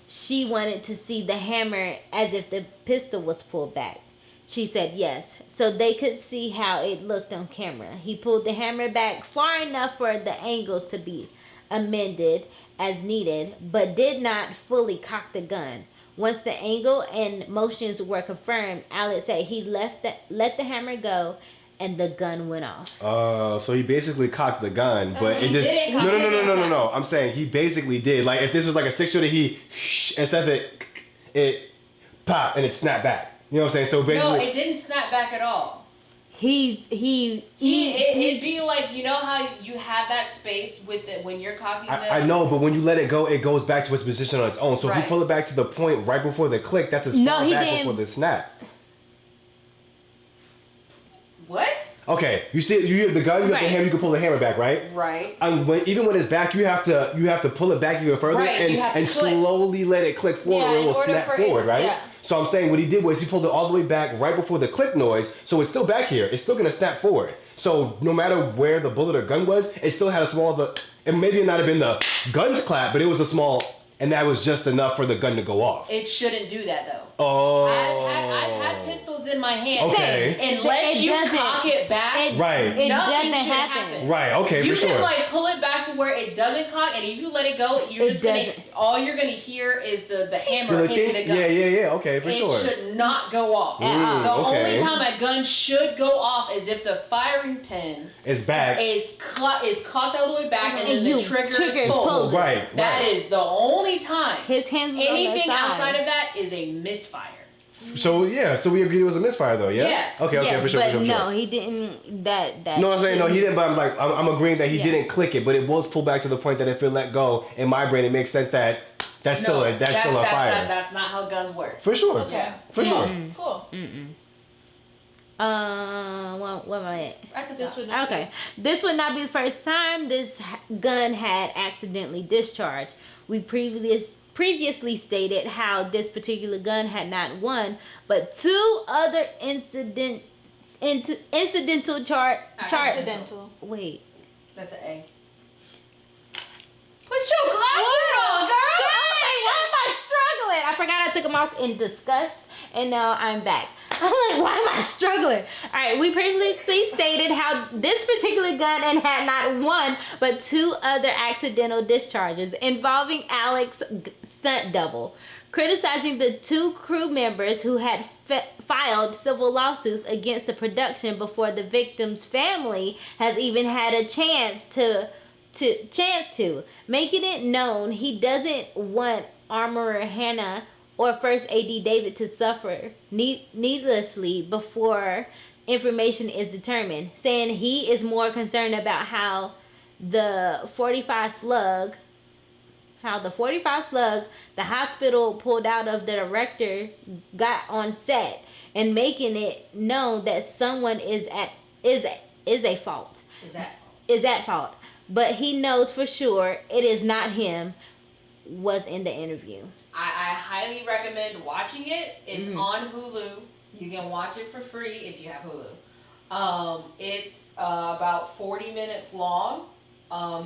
she wanted to see the hammer as if the pistol was pulled back. She said yes, so they could see how it looked on camera. He pulled the hammer back far enough for the angles to be amended as needed, but did not fully cock the gun. Once the angle and motions were confirmed, Alex said he let the hammer go, and the gun went off. So he basically cocked the gun, but it just no. I'm saying he basically did. Like if this was like a 6-shooter, he instead of it pop and it snapped back. You know what I'm saying? So basically, No, it didn't snap back at all. It'd be like, you know how you have that space with it when you're cocking the... I know, but when you let it go, it goes back to its position on its own. So if you pull it back to the point right before the click, that's as far back before the snap. What? Okay, you see, you have the gun, you have the hammer, you can pull the hammer back, right? Right. Even when it's back, you have to pull it back even further and slowly let it click forward, or it will snap forward, right? Yeah. So I'm saying what he did was he pulled it all the way back right before the click noise, so it's still back here. It's still gonna snap forward. So no matter where the bullet or gun was, it still had a small and maybe it not have been the gun's clap, but it was a small, and that was just enough for the gun to go off. It shouldn't do that though. Oh. I've had pistols in my hand. Okay. Unless you cock it back, right. nothing should happen. Right. Okay. You for sure. can like pull it back to where it doesn't cock, and if you let it go, you're just gonna all you're gonna hear is the hammer hitting the gun. Yeah. Okay, for sure. It should not go off. The only time a gun should go off is if the firing pin is back. Is cocked all the way back, and then the trigger is pulled. Right. That is the only time. His hands were Anything on the side. outside of that is a misfire. So we agreed it was a misfire though, yeah? Yes. Okay, for sure, but for sure. no, he didn't. That. No, I'm saying no, he didn't. But I'm agreeing that he didn't click it, but it was pulled back to the point that if it let go, in my brain, it makes sense that that's still a fire. That's not how guns work. For sure. Okay. For sure. Cool. What am I at? This would not be the first time this gun had accidentally discharged. We previously stated how this particular gun had not one, but two other incidental charge. Accidental. Wait. That's an A. Put your glasses on, girl. Why am I struggling? I forgot I took them off in disgust, and now I'm back. I'm like, why am I struggling? All right, we previously stated how this particular gun had not one, but two other accidental discharges involving Alex's stunt double, criticizing the two crew members who had filed civil lawsuits against the production before the victim's family has even had a chance to making it known he doesn't want armorer Hannah or first AD David to suffer needlessly before information is determined, saying he is more concerned about how the 45 slug, the hospital pulled out of the director, got on set, and making it known that someone is at fault. But he knows for sure it is not him. Was in the interview. I highly recommend watching it. It's on Hulu. You can watch it for free if you have Hulu. It's about 40 minutes long.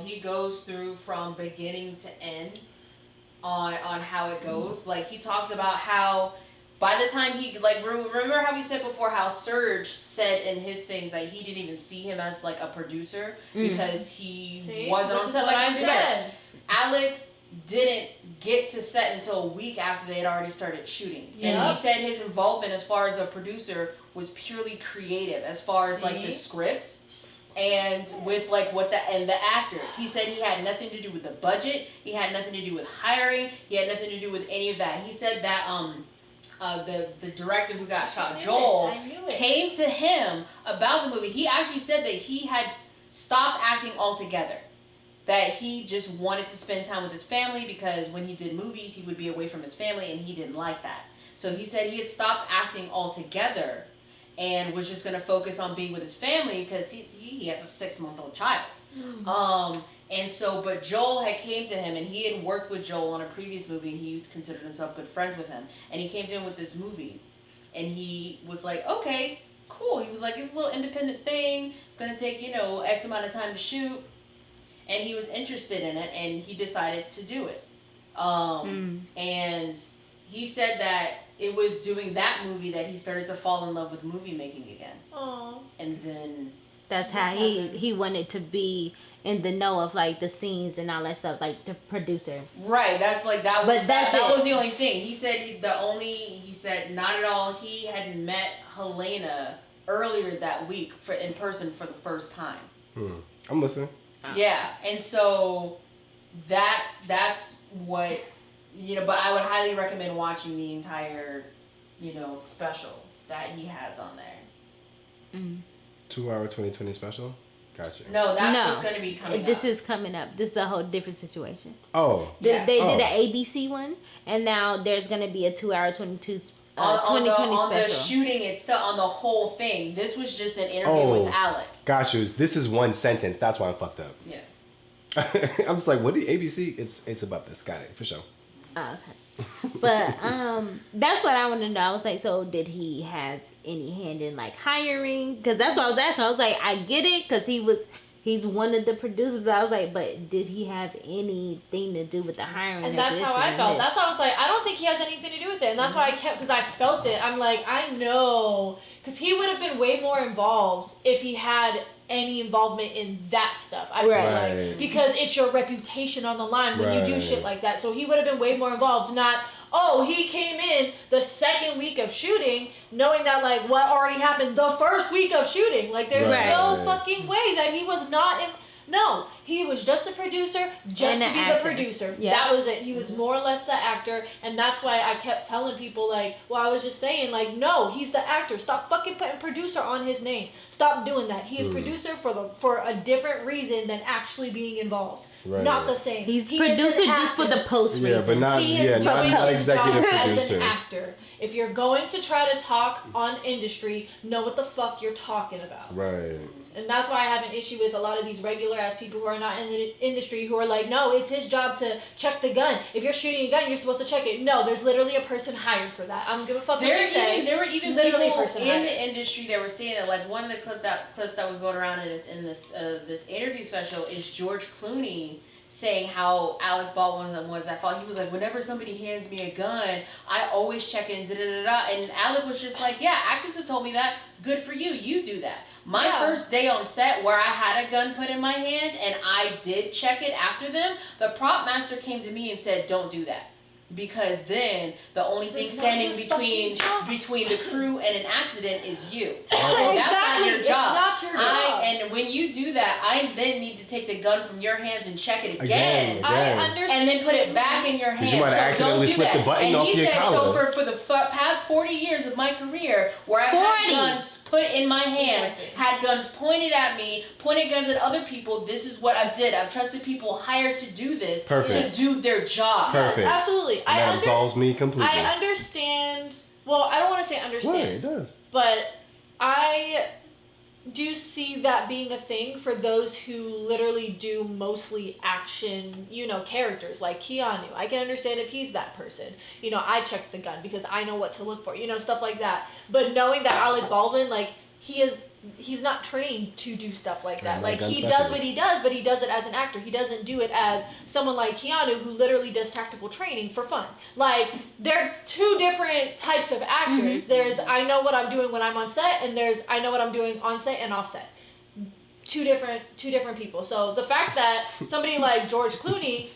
He goes through from beginning to end on how it goes. Like, he talks about how by the time he, like, remember how we said before how Serge said in his things that he didn't even see him as like a producer because he wasn't on set like a producer. Alec didn't get to set until a week after they had already started shooting. And he said his involvement as far as a producer was purely creative, as far as like the script and with like the actors. He said he had nothing to do with the budget, he had nothing to do with hiring, he had nothing to do with any of that. He said that the director who got shot, Joel, came to him about the movie. He actually said that he had stopped acting altogether. That he just wanted to spend time with his family because when he did movies, he would be away from his family, and he didn't like that. So he said he had stopped acting altogether and was just going to focus on being with his family because he has a 6-month-old child. And so, but Joel had came to him, and he had worked with Joel on a previous movie, and he considered himself good friends with him. And he came to him with this movie, and he was like, okay, cool. He was like, it's a little independent thing. It's going to take, X amount of time to shoot. And he was interested in it, and he decided to do it. And he said that it was doing that movie that he started to fall in love with movie making again. Aww. And then that's how he wanted to be in the know of like the scenes and all that stuff, like the producer. Right. That's like that was that was the only thing. He said not at all. He had met Helena earlier that week in person for the first time. I'm listening. Yeah, and so that's what, but I would highly recommend watching the entire, special that he has on there. 2 hour 2020 special? Gotcha. No, that's what's going to be coming This up. is coming up. This is a whole different situation. Oh. They did an ABC one, and now there's going to be a 2 hour 2020 special. On the shooting itself, on the whole thing. This was just an interview with Alec. Got you. This is one sentence. That's why I'm fucked up. Yeah. I'm just like, what did ABC? It's about this. Got it. For sure. Oh, okay. But that's what I want to know. I was like, so did he have any hand in like hiring? Because that's what I was asking. I was like, I get it because he's one of the producers, but I was like, but did he have anything to do with the hiring? And that's how I felt. That's why I was like, I don't think he has anything to do with it. And that's why I kept, because I felt it. I'm like, I know. Because he would have been way more involved if he had any involvement in that stuff. I feel like. Because it's your reputation on the line when you do shit like that. So he would have been way more involved. Not, he came in the second week of shooting knowing that, like, what already happened the first week of shooting. Like, there's no fucking way that he was not in. No, he was just a producer, just to be the producer. Yeah. That was it. He was more or less the actor, and that's why I kept telling people, like, well, I was just saying, like, no, he's the actor. Stop fucking putting producer on his name. Stop doing that. He is producer for a different reason than actually being involved. Not the same. He's producer just for the post reason. Yeah, but not executive producer. As an actor. If you're going to try to talk on industry, know what the fuck you're talking about. Right. And that's why I have an issue with a lot of these regular ass people who are not in the industry who are like, no, it's his job to check the gun. If you're shooting a gun, you're supposed to check it. No, there's literally a person hired for that. I don't give a fuck what you say. There were even people in the industry that were saying that, like, one of the clips that was going around in this interview special is George Clooney saying how Alec Baldwin was at fault. He was like, whenever somebody hands me a gun, I always check it and da-da-da-da. And Alec was just like, yeah, actors have told me that. Good for you. You do that. My first day on set where I had a gun put in my hand and I did check it after them, the prop master came to me and said, don't do that. Because then the only thing standing between the crew and an accident is you. And that's not your job. It's not your job. And when you do that, I then need to take the gun from your hands and check it again. I understand. And and then put it back in your hand. You might have accidentally don't do slipped that. the button and off he your said, collar. so for the past 40 years of my career, where I've had guns put in my hands, had guns pointed at me, pointed guns at other people, this is what I did. I've trusted people hired to do this, to do their job. Perfect. Yes, absolutely. And that absolves me completely. I understand. Well, I don't want to say understand. What? It does. But I do see that being a thing for those who literally do mostly action, characters like Keanu. I can understand if he's that person. I check the gun because I know what to look for, stuff like that. But knowing that Alec Baldwin, like, he's not trained to do stuff like that. Like, he does what he does, but he does it as an actor. He doesn't do it as someone like Keanu who literally does tactical training for fun. Like, they're two different types of actors. There's I know what I'm doing when I'm on set, and there's I know what I'm doing on set and off set. Two different people. So the fact that somebody like George Clooney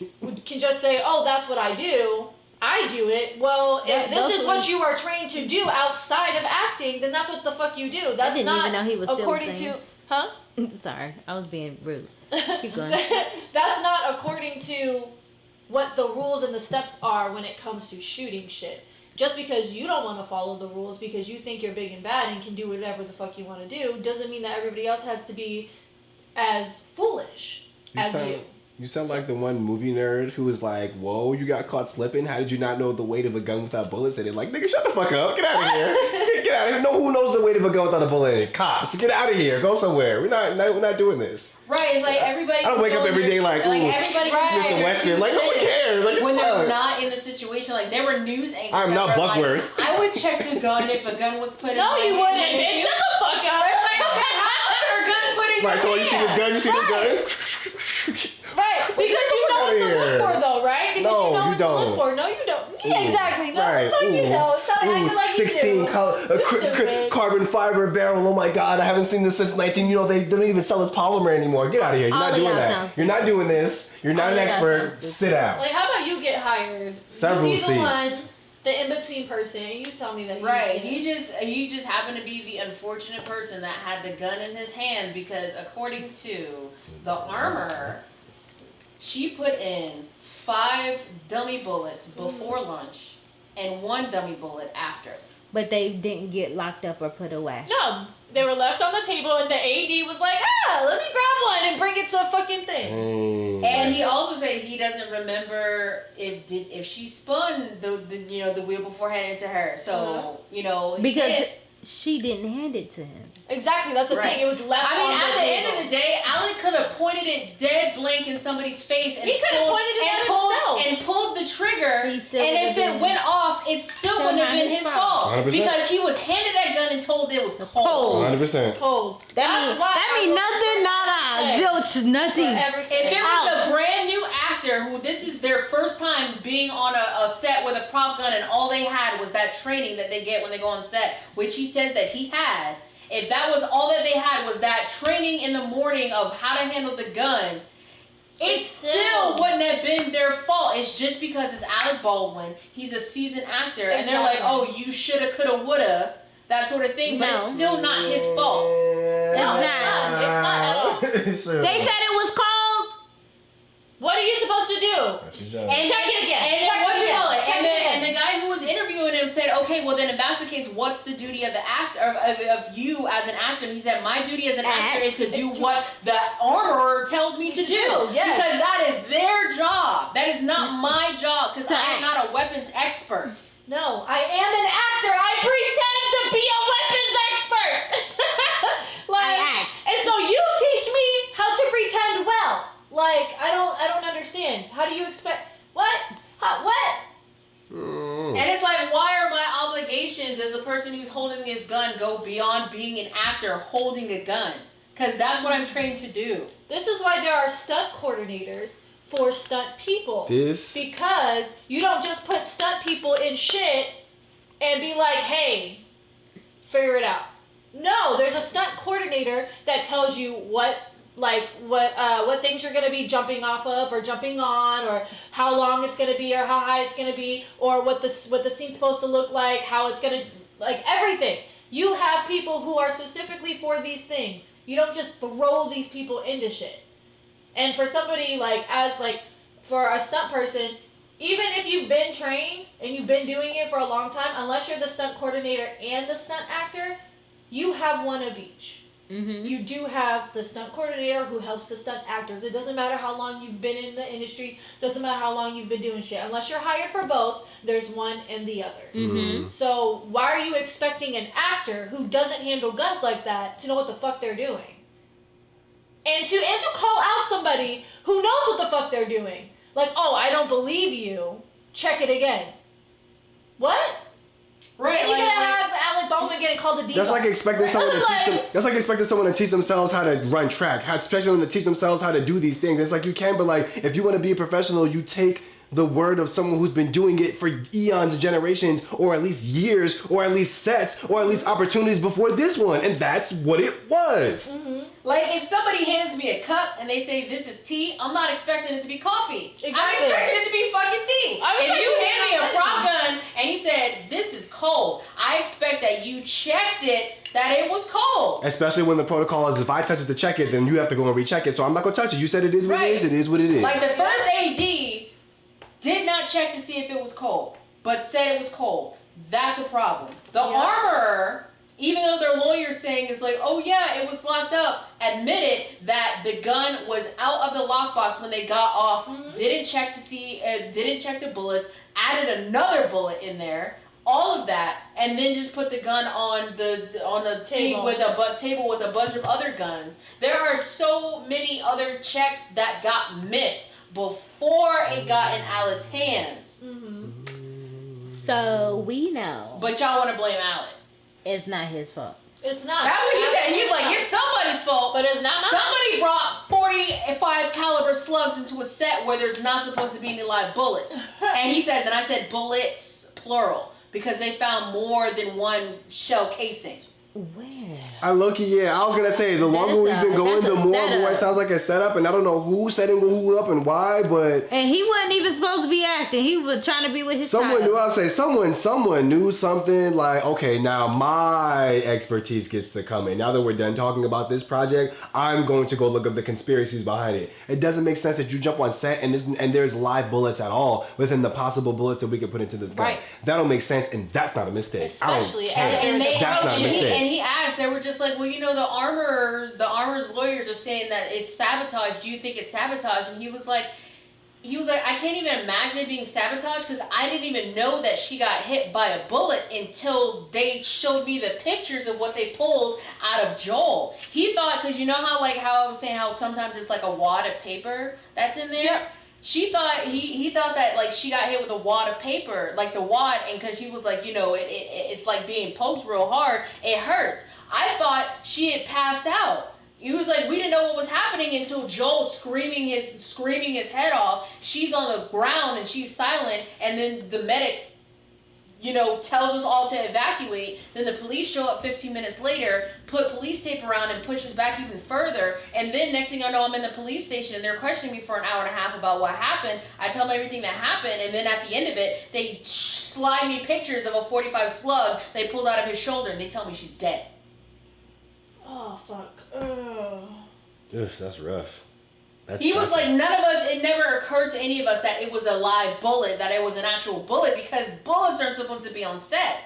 can just say, "Oh, that's what I do. I do it." Well, if this is what you are trained to do outside of acting, then that's what the fuck you do. That's I didn't not even know he was according still to, huh? Sorry, I was being rude. Keep going. That's not according to what the rules and the steps are when it comes to shooting shit. Just because you don't want to follow the rules because you think you're big and bad and can do whatever the fuck you want to do, doesn't mean that everybody else has to be as foolish as you. You sound like the one movie nerd who was like, "Whoa, you got caught slipping. How did you not know the weight of a gun without bullets in it?" Like, nigga, shut the fuck up. Get out of here. Get out of here. No, who knows the weight of a gun without a bullet in it? Cops. Get out of here. Go somewhere. We're not doing this. Right, it's like everybody. I don't wake up every day like, ooh, everybody Smith and Wesson. Like, no one cares. Like, when they're not in the situation, like there were news anchors. I'm not Buckworth. Like, I would check the gun if a gun was put in. No, my you hand. wouldn't. Bitch, shut the fuck up. It's like, okay, how are guns put in Right, your so hand? you see this gun? You see this gun? Right, because you know what to look for, though, right? Because No, you know you what don't. to look for. No, you don't. Yeah, exactly. No, Right. the fuck you know. Stop acting like 16 you do. Stupid. carbon fiber barrel. Oh my god, I haven't seen this since 19. They don't even sell this polymer anymore. Get out of here. You're All not of doing y'all that. sound You're not doing this. You're not All an of y'all expert. sound stupid. Sit down. Like, how about you get hired? Several you be the seats. one, the in-between person, and you tell me that you Right, did it. he just happened to be the unfortunate person that had the gun in his hand because according to the armorer, she put in 5 dummy bullets before lunch and 1 dummy bullet after. But they didn't get locked up or put away. No, they were left on the table, and the AD was like, let me grab one and bring it to a fucking thing. And he also said he doesn't remember if she spun the wheel beforehand into her. So Because she didn't hand it to him. Exactly, that's the Right. thing. It was left I mean, on at the table. end of the day, Alec could have pointed it dead blank in somebody's face and He could have pointed it at himself. pulled the trigger. He still And if would've it been- went off, it still wouldn't have not been his his fault. fault 100%. because he was handed that gun and told it was cold. 100%. Cold. That mean nothing, nada, zilch, nothing. If it was a brand new actor who this is their first time being on a set with a prop gun and all they had was that training that they get when they go on set, which he says that he had, if that was all that they had was that training in the morning of how to handle the gun, it still wouldn't have been their fault. It's just because it's Alec Baldwin, he's a seasoned actor, and they're like, oh, you shoulda, coulda, woulda, that sort of thing, but No. it's still not his fault. It's not at all. They said it was cold. What are you supposed to do? And Check it again. And Check what it you again. call it? Check And it the, again. and the guy who was interviewing him said, okay, well then if that's the case, what's the duty of the actor of you as an actor? And he said, my duty as an actor is to do what the armorer tells me to do. Yes. Because that is their job. That is not my job because To I am act. not a weapons expert. No, I am an actor. I pretend to be a weapons expert. Like, I act. and so you teach me how to pretend well. Like, I don't understand. How do you expect what? What? And it's like, why are my obligations as a person who's holding this gun go beyond being an actor holding a gun? Because that's what I'm trained to do. This is why there are stunt coordinators for stunt people. This Because you don't just put stunt people in shit and be like, hey, figure it out. No, there's a stunt coordinator that tells you what things you're gonna be jumping off of or jumping on, or how long it's gonna be, or how high it's gonna be, or what the scene's supposed to look like, how it's gonna, like, everything. You have people who are specifically for these things. You don't just throw these people into shit. And for somebody like as like for a stunt person, even if you've been trained and you've been doing it for a long time, unless you're the stunt coordinator and the stunt actor, you have one of each. Mm-hmm. You do have the stunt coordinator who helps the stunt actors. It doesn't matter how long you've been in the industry. Doesn't matter how long you've been doing shit. Unless you're hired for both, there's one and the other. Mm-hmm. So why are you expecting an actor who doesn't handle guns like that to know what the fuck they're doing? And to call out somebody who knows what the fuck they're doing. Like, oh, I don't believe you. Check it again. What? Right. And you're gonna have Alec Baldwin getting called a diva. That's like expecting someone to teach them. That's like expecting someone to teach themselves how to run track. Especially when to teach themselves how to do these things. It's like you can, but like if you want to be a professional, you take the word of someone who's been doing it for eons and generations, or at least years, or at least sets, or at least opportunities before this one, and that's what it was. Mm-hmm. Like, if somebody hands me a cup and they say this is tea, I'm not expecting it to be coffee. Exactly. I'm expecting it to be fucking tea. If you hand me a prop gun and you said this is cold, I expect that you checked it, that it was cold. Especially when the protocol is if I touch it to check it, then you have to go and recheck it. So I'm not gonna touch it. You said it is what it is. It is what it is. Like the first AD did not check to see if it was cold, but said it was cold. That's a problem. The armorer, even though their lawyer's saying is like, oh yeah, it was locked up, admitted that the gun was out of the lockbox when they got off, didn't check to see, didn't check the bullets, added another bullet in there, all of that, and then just put the gun on the table with a bunch of other guns. There are so many other checks that got missed before it got in Alec's hands. So we know. But y'all want to blame Alec. It's not his fault. It's not. That's what he said. He's like, it's somebody's fault. But it's not mine. Somebody brought 45 caliber slugs into a set where there's not supposed to be any live bullets. And he says, and I said bullets, plural, because they found more than one shell casing. Where? I low-key, I was gonna say the longer we've been going, the more and more it sounds like a setup, and I don't know who's setting who up and why, but And he wasn't even supposed to be acting. He was trying to be with his someone child. knew. I'll say someone knew something. Like, okay, now my expertise gets to come in. Now that we're done talking about this project, I'm going to go look up the conspiracies behind it. It doesn't make sense that you jump on set and there's live bullets at all within the possible bullets that we could put into this gun. Right. That don't make sense, and that's not a mistake. Especially I don't care. And they That's not a mistake. And he asked, they were just like, well, you know, the armorer's lawyers are saying that it's sabotage. Do you think it's sabotage? And he was like, I can't even imagine it being sabotage because I didn't even know that she got hit by a bullet until they showed me the pictures of what they pulled out of Joel. He thought, because you know how I was saying how sometimes it's like a wad of paper that's in there? Yep. She thought, he thought that like she got hit with a wad of paper, like the wad, and because he was like, you know, it's like being poked real hard, it hurts. I thought she had passed out. He was like, we didn't know what was happening until Joel's screaming his head off. She's on the ground and she's silent, and then the medic, you know, tells us all to evacuate. Then the police show up 15 minutes later, put police tape around and push us back even further. And then next thing I know, I'm in the police station and they're questioning me for an hour and a half about what happened. I tell them everything that happened, and then at the end of it, they slide me pictures of a 45 slug they pulled out of his shoulder, and they tell me she's dead. Oh, fuck. Ugh. Ugh, that's rough. He was like, none of us, it never occurred to any of us that it was a live bullet, that it was an actual bullet, because bullets aren't supposed to be on set.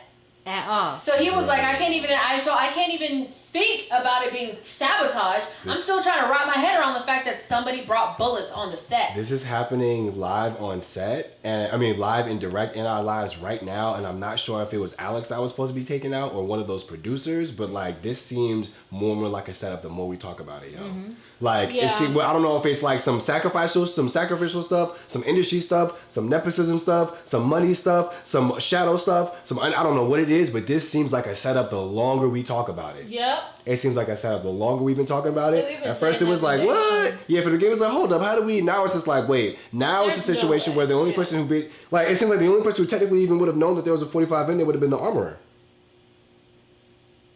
At all. So he was like, I can't even think about it being sabotage. I'm still trying to wrap my head around the fact that somebody brought bullets on the set. This is happening live on set, and I mean live and direct in our lives right now, and I'm not sure if it was Alex that was supposed to be taken out or one of those producers, but like this seems more and more like a setup the more we talk about it, yo. Mm-hmm. Like, yeah. I don't know if it's like some sacrificial stuff, some industry stuff, some nepotism stuff, some money stuff, some shadow stuff, I don't know what it is, but this seems like a setup the longer we talk about it. Yep. It seems like a setup the longer we've been talking about it. Yeah, At first it was like, what? Yeah, for the game it was like, hold up, how do we? Now it's just like, wait. Now it's a There's situation no where the only way. person it seems like the only person who technically even would have known that there was a 45 in there would have been the armorer.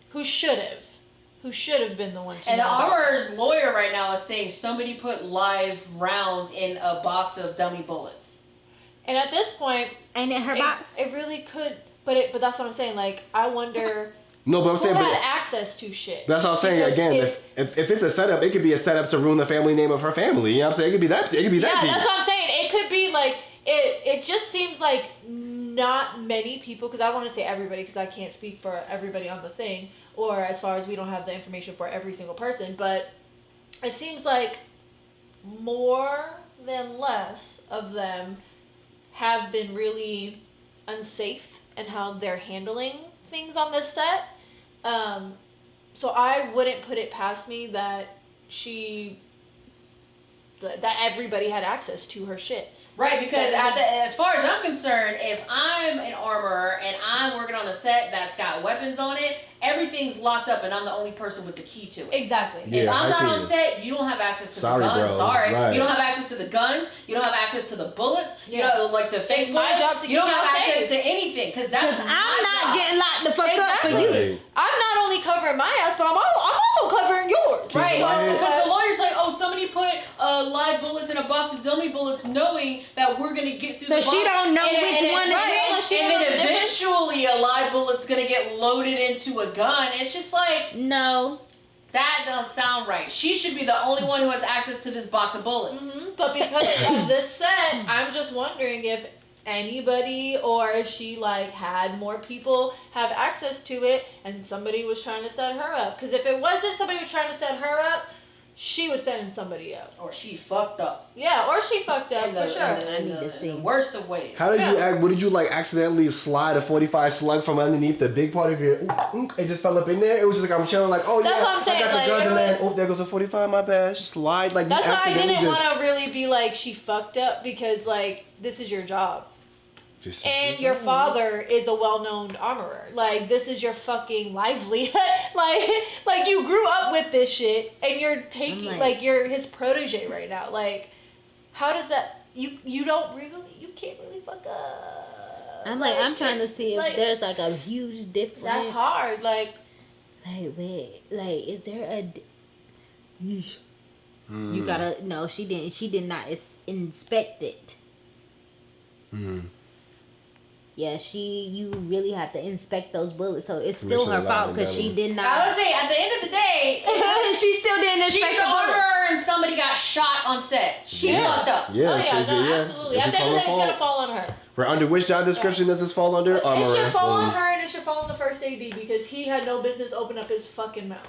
Who should have been the one to And the know. armorer's lawyer right now is saying somebody put live rounds in a box of dummy bullets. And at this point, Ain't it her box? it really could, but that's what I'm saying. Like, I wonder No, but I'm who saying, had access to shit. that's what I'm saying. Because Again, if it's a setup, it could be a setup to ruin the family name of her family. You know what I'm saying? It could be that. Yeah, deep. that's what I'm saying. It could be like it just seems like not many people, because I want to say everybody because I can't speak for everybody on the thing, or as far as we don't have the information for every single person, but it seems like more than less of them have been really unsafe in how they're handling things on this set. So I wouldn't put it past me that that everybody had access to her shit. Right, because as far as I'm concerned, if I'm an armorer and I'm working on a set that's got weapons on it, everything's locked up and I'm the only person with the key to it. Exactly. If I'm not on set, you don't have access to the guns. Bro. Sorry. Right. You don't have access to the guns. You don't have access to the bullets. You know, like the fake It's my bullets. job to You don't keep have y'all access safe. to anything because that's I'm my not job. getting locked the fuck up for Exactly. you. Right. I'm not only covering my ass, but I'm also covering yours. Right, Right. because the lawyer's like, oh, somebody put live bullets in a box of dummy bullets, knowing that we're gonna get through So the box. she don't know which one is right. which. She And don't then know the difference. eventually a live bullet's gonna get loaded into a gun. It's just like, No. that doesn't sound right. She should be the only one who has access to this box of bullets. But because of this set, I'm just wondering if anybody or if she like had more people have access to it and somebody was trying to set her up. Because if it wasn't somebody was trying to set her up, she was setting somebody up. Or she fucked up. Yeah, or she fucked up In the, for sure. in the worst of ways. How did you act? What did you like? Accidentally slide a 45 slug from underneath the big part of your? It just fell up in there. It was just like I'm chilling, like, oh That's yeah, what I'm saying, I got like, the guns, and it then there goes a 45. My bad. Slide like That's you why I accidentally didn't just. want to really be like she fucked up, because like this is your job. And your father is a well-known armorer. Like, this is your fucking livelihood. like you grew up with this shit, and you're taking like you're his protege right now. Like, how does that? You can't really fuck up. I'm trying to see if like, there's like a huge difference. That's hard. Like wait, like, is there a? Yeesh. You gotta no. She didn't. She did not inspect it. Yeah, you really have to inspect those bullets, so it's still her fault because she did not. I would say at the end of the day, she still didn't inspect she's the the bullets. armorer and somebody got shot on set. She fucked up. Yeah, oh yeah, no, absolutely. At the end of the day, it's gonna fall on her. Right, under which job description does this fall under? It Armorer. should fall on her, and it should fall on the first AD because he had no business opening up his fucking mouth.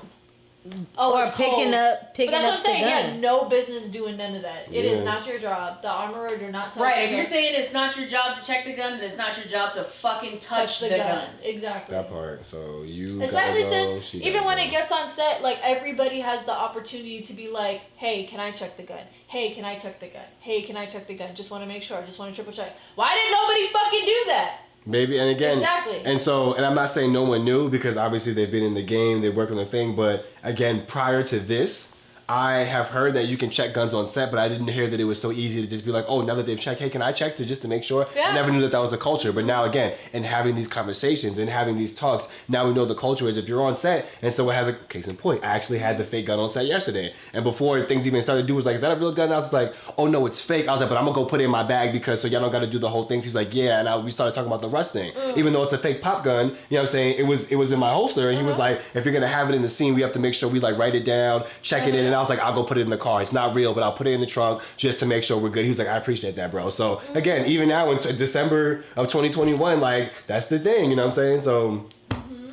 Oh, Or it's picking cold. up But that's what I'm the saying. He gun. had no business doing none of that. It is Yeah. not your job. The armorer, you're not touching Right, if the you're gun. saying it's not your job to check the gun, then it's not your job to fucking touch the gun. Exactly. That part. So you. Especially gotta go, since she even gotta when go. it gets on set, like everybody has the opportunity to be like, "Hey, can I check the gun? Hey, can I check the gun? Hey, can I check the gun? Just want to make sure. Just want to triple check." Why did nobody fucking do that? Maybe, and again, Exactly. and so, and I'm not saying no one knew because obviously they've been in the game, they work on the thing, but again, prior to this, I have heard that you can check guns on set, but I didn't hear that it was so easy to just be like, oh, now that they've checked, hey, can I check just to make sure? Yeah. I never knew that was a culture, but now again, in having these conversations and having these talks, now we know the culture is if you're on set, and so it has a case in point. I actually had the fake gun on set yesterday, and before things even started to do was like, is that a real gun? And I was like, oh no, it's fake. I was like, but I'm gonna go put it in my bag because so y'all don't gotta do the whole thing. He's like, yeah, and we started talking about the rust thing. Even though it's a fake pop gun, you know what I'm saying? It was in my holster, and he was like, if you're gonna have it in the scene, we have to make sure we like write it down, check it in, and I was like, I'll go put it in the car. It's not real, but I'll put it in the trunk just to make sure we're good. He was like, I appreciate that, bro. So again, even now in December of 2021, like that's the thing, you know what I'm saying? So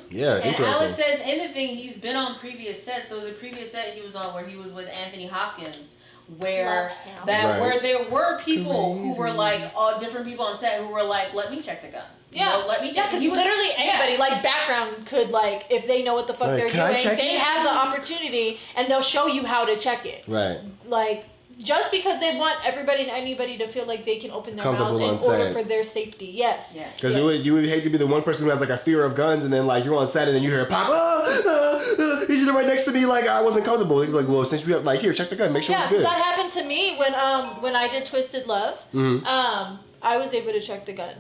yeah, And interesting. Alex says in the thing, he's been on previous sets. There was a previous set he was on where he was with Anthony Hopkins, where Right. where there were people who were like all different people on set who were like, let me check the gun. You know, let me check. because He was- literally anybody, like background, could like if they know what the fuck Like, they're can I doing, check they it? have the opportunity and they'll show you how to check it. Right. Like just because they want everybody and anybody to feel like they can open their mouths Comfortable in on order set. for their safety. Yes. Yeah. Because Yes. you would hate to be the one person who has like a fear of guns, and then like you're on set and then you hear it pop. He's right next to me, like I wasn't comfortable. You'd be like, well, since you have like here, check the gun, make sure Yeah, it's because good. that happened to me when I did Twisted Love. Mhm. I was able to check the gun.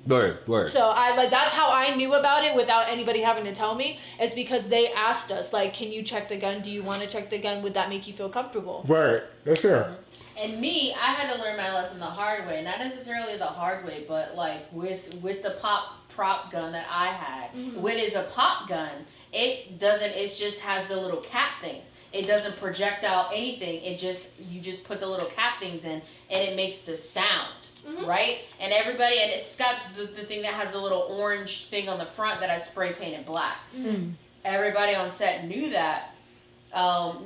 Word. So that's how I knew about it without anybody having to tell me. Is because they asked us like, can you check the gun? Do you want to check the gun? Would that make you feel comfortable? Word. That's fair. And me, I had to learn my lesson the hard way. Not necessarily the hard way, but like with the pop prop gun that I had. Mm-hmm. When it's a pop gun, it just has the little cap things. It doesn't project out anything. You just put the little cap things in, and it makes the sound. Mm-hmm. Right? And it's got the thing that has the little orange thing on the front that I spray painted black. Mm. Everybody on set knew that.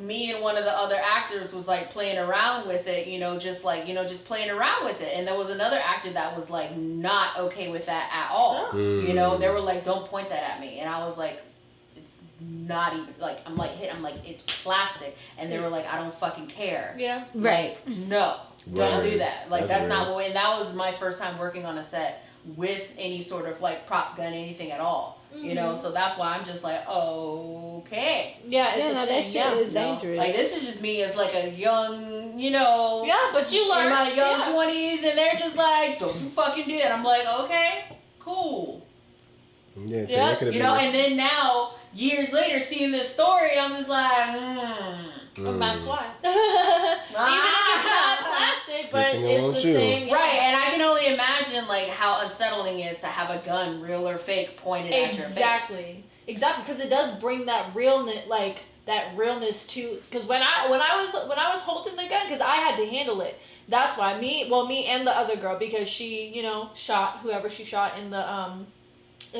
Me and one of the other actors was like playing around with it, just playing around with it. And there was another actor that was like not okay with that at all. Mm. They were like, don't point that at me. And I was like, it's not even like, I'm like, it's plastic. And they were like, I don't fucking care. Yeah. Right. Like, no. Don't Right. do that. Like, that's That's not what, and that was my first time working on a set with any sort of like prop gun, anything at all. So that's why I'm just like, okay. Yeah, it's Yeah, a no, thing, that shit yeah. is dangerous. Like, this is just me as like a young, Yeah, but you learn. in my young yeah. 20s, and they're just like, don't you fucking do it. I'm like, okay, cool. Yeah, Yeah, that could've been- And then now, years later, seeing this story, I'm just like, And that's why. Even if it's not plastic, but thing it won't it's the shoot. same. yeah. Right, and I can only imagine like how unsettling it is to have a gun, real or fake, pointed at your face. Exactly, because it does bring that realness to. Because when I was holding the gun, because I had to handle it. That's why me and the other girl, because she shot whoever she shot in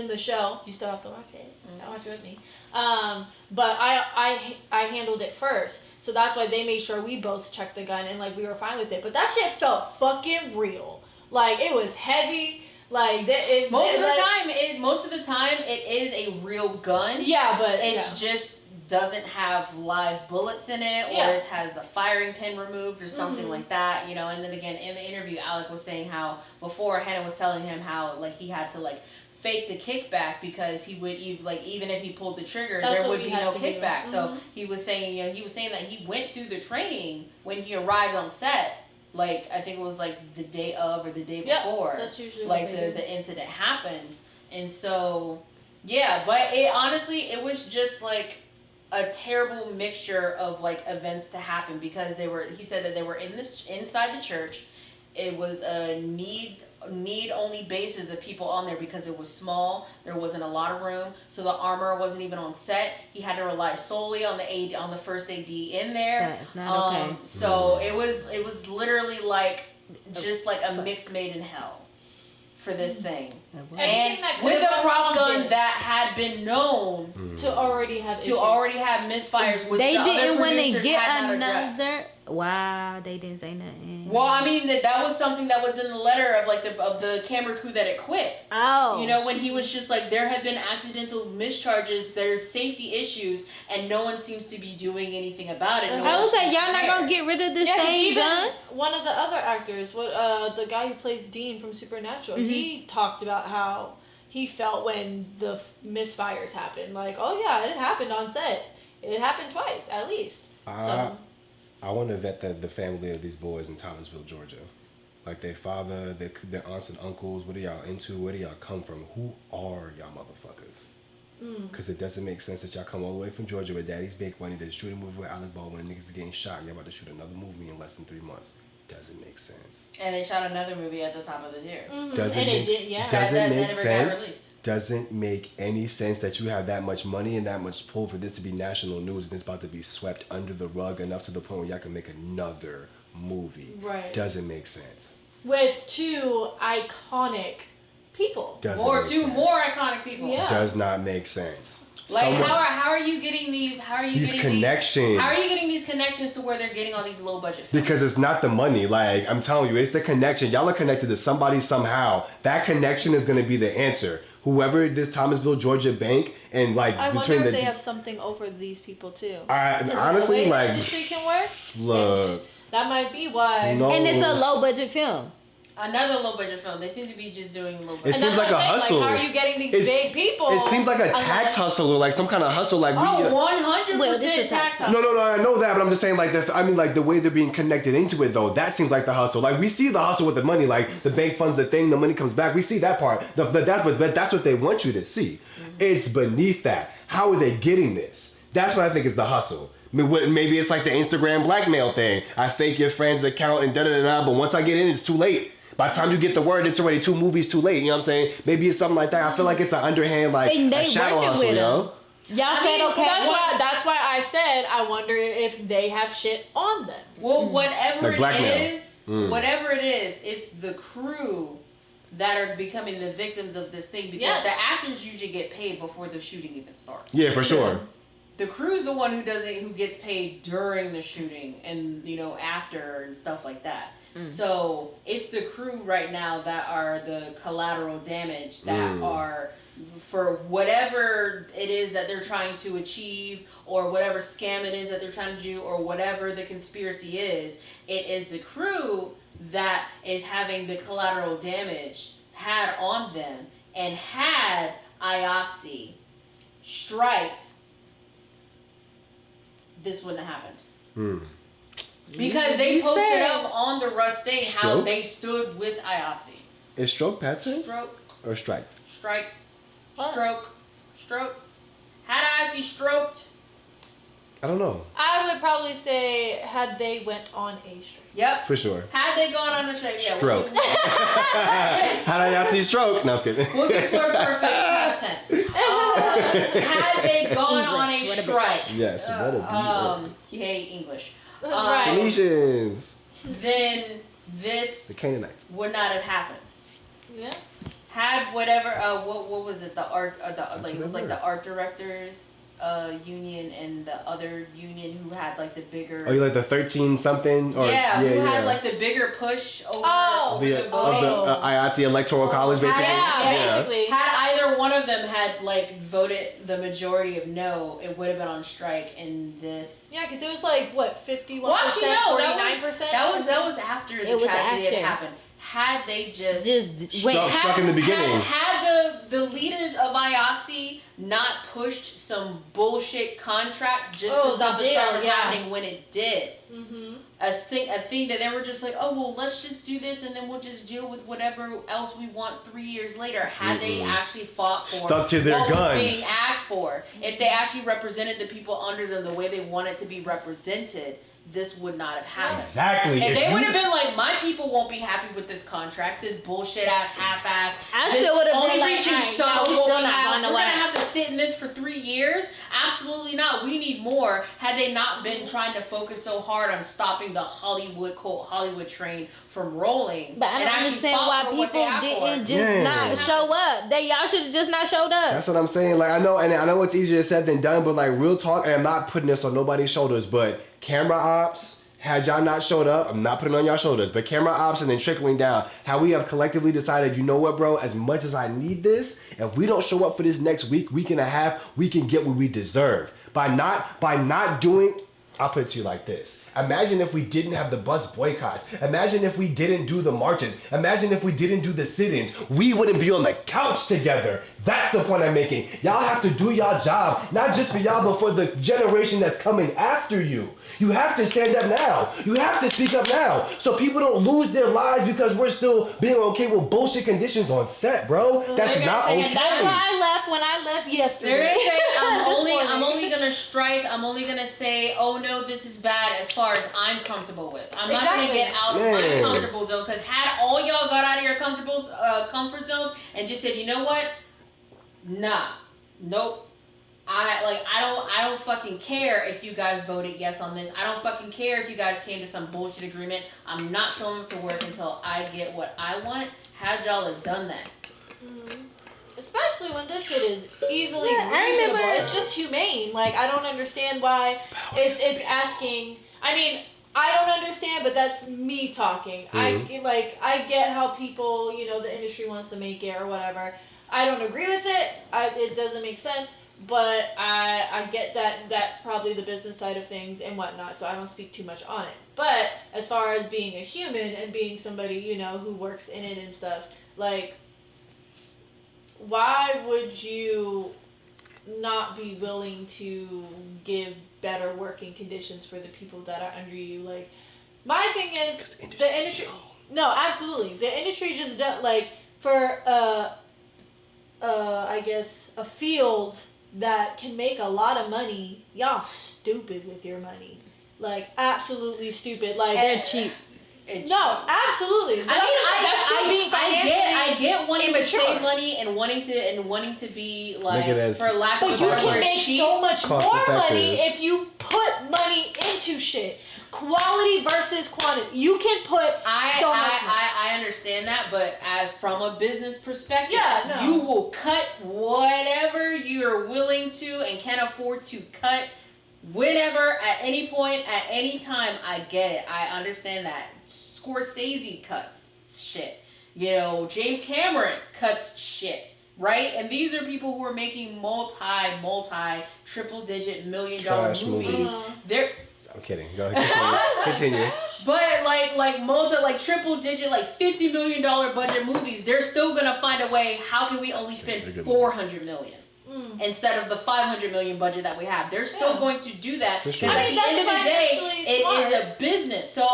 the show. You still have to watch it. Watch it with me. But I handled it first. So that's why they made sure we both checked the gun and like we were fine with it. But that shit felt fucking real. Like it was heavy. Like Most of the time it is a real gun. Yeah, but It's just doesn't have live bullets in it, or it has the firing pin removed or something like that, And then again, in the interview, Alec was saying how before Hannah was telling him how like he had to like fake the kickback because he would even if he pulled the trigger, there would be no kickback. So he was saying, that he went through the training when he arrived on set. Like I think it was like the day of or the day before. That's usually like what they do. the incident happened, and so yeah. But it was just like a terrible mixture of like events to happen because he said that they were inside the church. It was a need only basis of people on there because it was small. There wasn't a lot of room, so the armor wasn't even on set. He had to rely solely on the first AD in there. That's not okay. So it was literally like just like a mix made in hell for this thing. Anything that And with could've a gone prop wrong gun did. that had been known to already have misfires, which They the other didn't want to producers get had not addressed. another. Wow, they didn't say nothing. Well, I mean that was something that was in the letter of like of the camera crew that it quit. Oh. When he was just like, there have been accidental mischarges, there's safety issues, and no one seems to be doing anything about it. No I one was like, seems y'all to not care. gonna get rid of this 'cause same even gun? one of the other actors, the guy who plays Dean from Supernatural, he talked about how he felt when the misfires happened. Like, oh yeah, it happened on set. It happened twice at least. I want to vet the family of these boys in Thomasville, Georgia. Like their father, their aunts and uncles. What are y'all into? Where do y'all come from? Who are y'all motherfuckers? Because it doesn't make sense that y'all come all the way from Georgia with daddy's big money to shoot a movie with Alec Baldwin and niggas are getting shot and you're about to shoot another movie in less than 3 months. Doesn't make sense. And they shot another movie at the top of this year. Doesn't And make, it did, yeah. doesn't That make never got sense. released. Doesn't make any sense that you have that much money and that much pull for this to be national news and it's about to be swept under the rug enough to the point where y'all can make another movie. Right. Doesn't make sense. With two iconic people. Doesn't Or make two sense. more iconic people. Yeah. Does not make sense. Like Someone- how are you getting these? How are you These getting connections. How are you getting these connections to where they're getting all these low budget films? Because it's not the money. Like, I'm telling you, it's the connection. Y'all are connected to somebody somehow. That connection is going to be the answer. Whoever this Thomasville, Georgia bank, and like I wonder between if the. they have something over these people too. Honestly, the way like. the industry can work. Look. That might be why. No. And it's a low budget film. Another low budget film. They seem to be just doing low budget. It seems that's like what a I'm saying, hustle. Like, how are you getting these It's- big people? It seems like a unless- tax hustle or like some kind of hustle. Like we. 100% Well, this is tax tax. hustle. No, I know that, but I'm just saying, like, the way they're being connected into it, though, that seems like the hustle. Like, we see the hustle with the money, like, the bank funds the thing, the money comes back. We see that part. But that's what they want you to see. It's beneath that. How are they getting this? That's what I think is the hustle. Maybe it's like the Instagram blackmail thing. I fake your friend's account and da-da-da-da, but once I get in, it's too late. By the time you get the word, it's already 2 movies too late. You know what I'm saying? Maybe it's something like that. I feel like it's an underhand, like, a shadow hustle, yo. Y'all said okay. That's why I said I wonder if they have shit on them. Well, whatever Like blackmail. whatever it is, it's the crew that are becoming the victims of this thing because the actors usually get paid before the shooting even starts. Yeah, for sure. The crew's the one who gets paid during the shooting and after and stuff like that. So it's the crew right now that are the collateral damage that are for whatever it is that they're trying to achieve or whatever scam it is that they're trying to do or whatever the conspiracy is. It is the crew that is having the collateral damage had on them, and had IATSE striked, this wouldn't have happened. Because they posted up on the Russ thing how they stood with IATSE. Is stroke patent? Stroke. Or strike? Striked. Stroke. Had IATSE stroked? I don't know. I would probably say had they went on a strike. Yep. For sure. Had they gone on a strike? Yeah, Stroke. How did I not see stroke? No, I was kidding. We'll get perfect past tense. Had they gone on a strike? Yes. You hate English. Right. Phoenicians. Then this The Canaanites. would not have happened. Yeah. Had whatever what was it, the art it was like the art directors union and the other union who had like the bigger Oh, you like the 13 something? Or, who had like the bigger push over, over the of voting. the IATSE Electoral College, basically. Basically. Had either one of them had like voted the majority of no, it would have been on strike in this. Yeah, because it was like what 51%, Well, actually, no, 49%. that was after the tragedy had happened. Had they just struck in the beginning. Had the leaders of IATSE not pushed some bullshit contract just to stop the strike from happening when it did. A thing that they were just like, oh well, let's just do this and then we'll just deal with whatever else we want 3 years later. Had they actually fought for stuck to their what guns was being asked for, if they actually represented the people under them the way they wanted to be represented, this would not have happened. Exactly. And they would have been like, my people won't be happy with this contract, this bullshit ass, half-ass. I still would have only been like, reaching alright, some. no, We're still not gonna gonna have to sit in this for 3 years. Absolutely not. We need more. Had they not been trying to focus so hard on stopping the Hollywood quote Hollywood train from rolling, But I don't understand why people didn't just not show up. Y'all should have just not showed up. That's what I'm saying. Like I know it's easier said than done, but like real talk, and I'm not putting this on nobody's shoulders, but camera ops. Had y'all not showed up, I'm not putting it on y'all shoulders, but camera ops and then trickling down, how we have collectively decided, you know what, bro, as much as I need this, if we don't show up for this next week and a half, we can get what we deserve. By not doing, I'll put it to you like this. Imagine if we didn't have the bus boycotts. Imagine if we didn't do the marches. Imagine if we didn't do the sit-ins. We wouldn't be on the couch together. That's the point I'm making. Y'all have to do y'all job, not just for y'all, but for the generation that's coming after you. You have to stand up now. You have to speak up now, so people don't lose their lives because we're still being okay with bullshit conditions on set, bro. That's not okay. That's why I left when I left yesterday. They're gonna say I'm only gonna strike. I'm only gonna say, oh no, this is bad as far as I'm comfortable with. I'm not gonna get out of my comfortable zone, because had all y'all got out of your comfort zones and just said, you know what? Nah, nope. I don't fucking care if you guys voted yes on this. I don't fucking care if you guys came to some bullshit agreement. I'm not showing up to work until I get what I want. Had y'all have done that? Especially when this shit is easily reasonable. It's just humane. Like, I don't understand why it's asking. I mean, I don't understand, but that's me talking. I get how people, the industry wants to make it or whatever. I don't agree with it. It doesn't make sense. But I get that that's probably the business side of things and whatnot, so I don't speak too much on it. But as far as being a human and being somebody, who works in it and stuff, like, why would you not be willing to give better working conditions for the people that are under you? Like, my thing is, the industry... No, absolutely. The industry just does, like, for, I guess, a field that can make a lot of money, y'all stupid with your money. Like, absolutely stupid. Like, they're cheap. No, absolutely. I get wanting immature. to save money and wanting to be like, for lack of but a you better can word, make cheap. so much more Cost-effective. money if you put money into shit. Quality versus quantity. You can put so much money. I understand that, but as from a business perspective, Yeah, no. you will cut whatever you're willing to and can afford to cut whenever, at any point, at any time. I get it. I understand that. Scorsese cuts shit. You know, James Cameron cuts shit. Right? And these are people who are making multi triple-digit million-dollar Trash movies. movies. I'm kidding. Go ahead. Continue. But like triple-digit, like $50 million budget movies, they're still gonna find a way. How can we only spend $400 million instead of the $500 million budget that we have? They're still going to do that because sure. at the end of the day, it is a business. So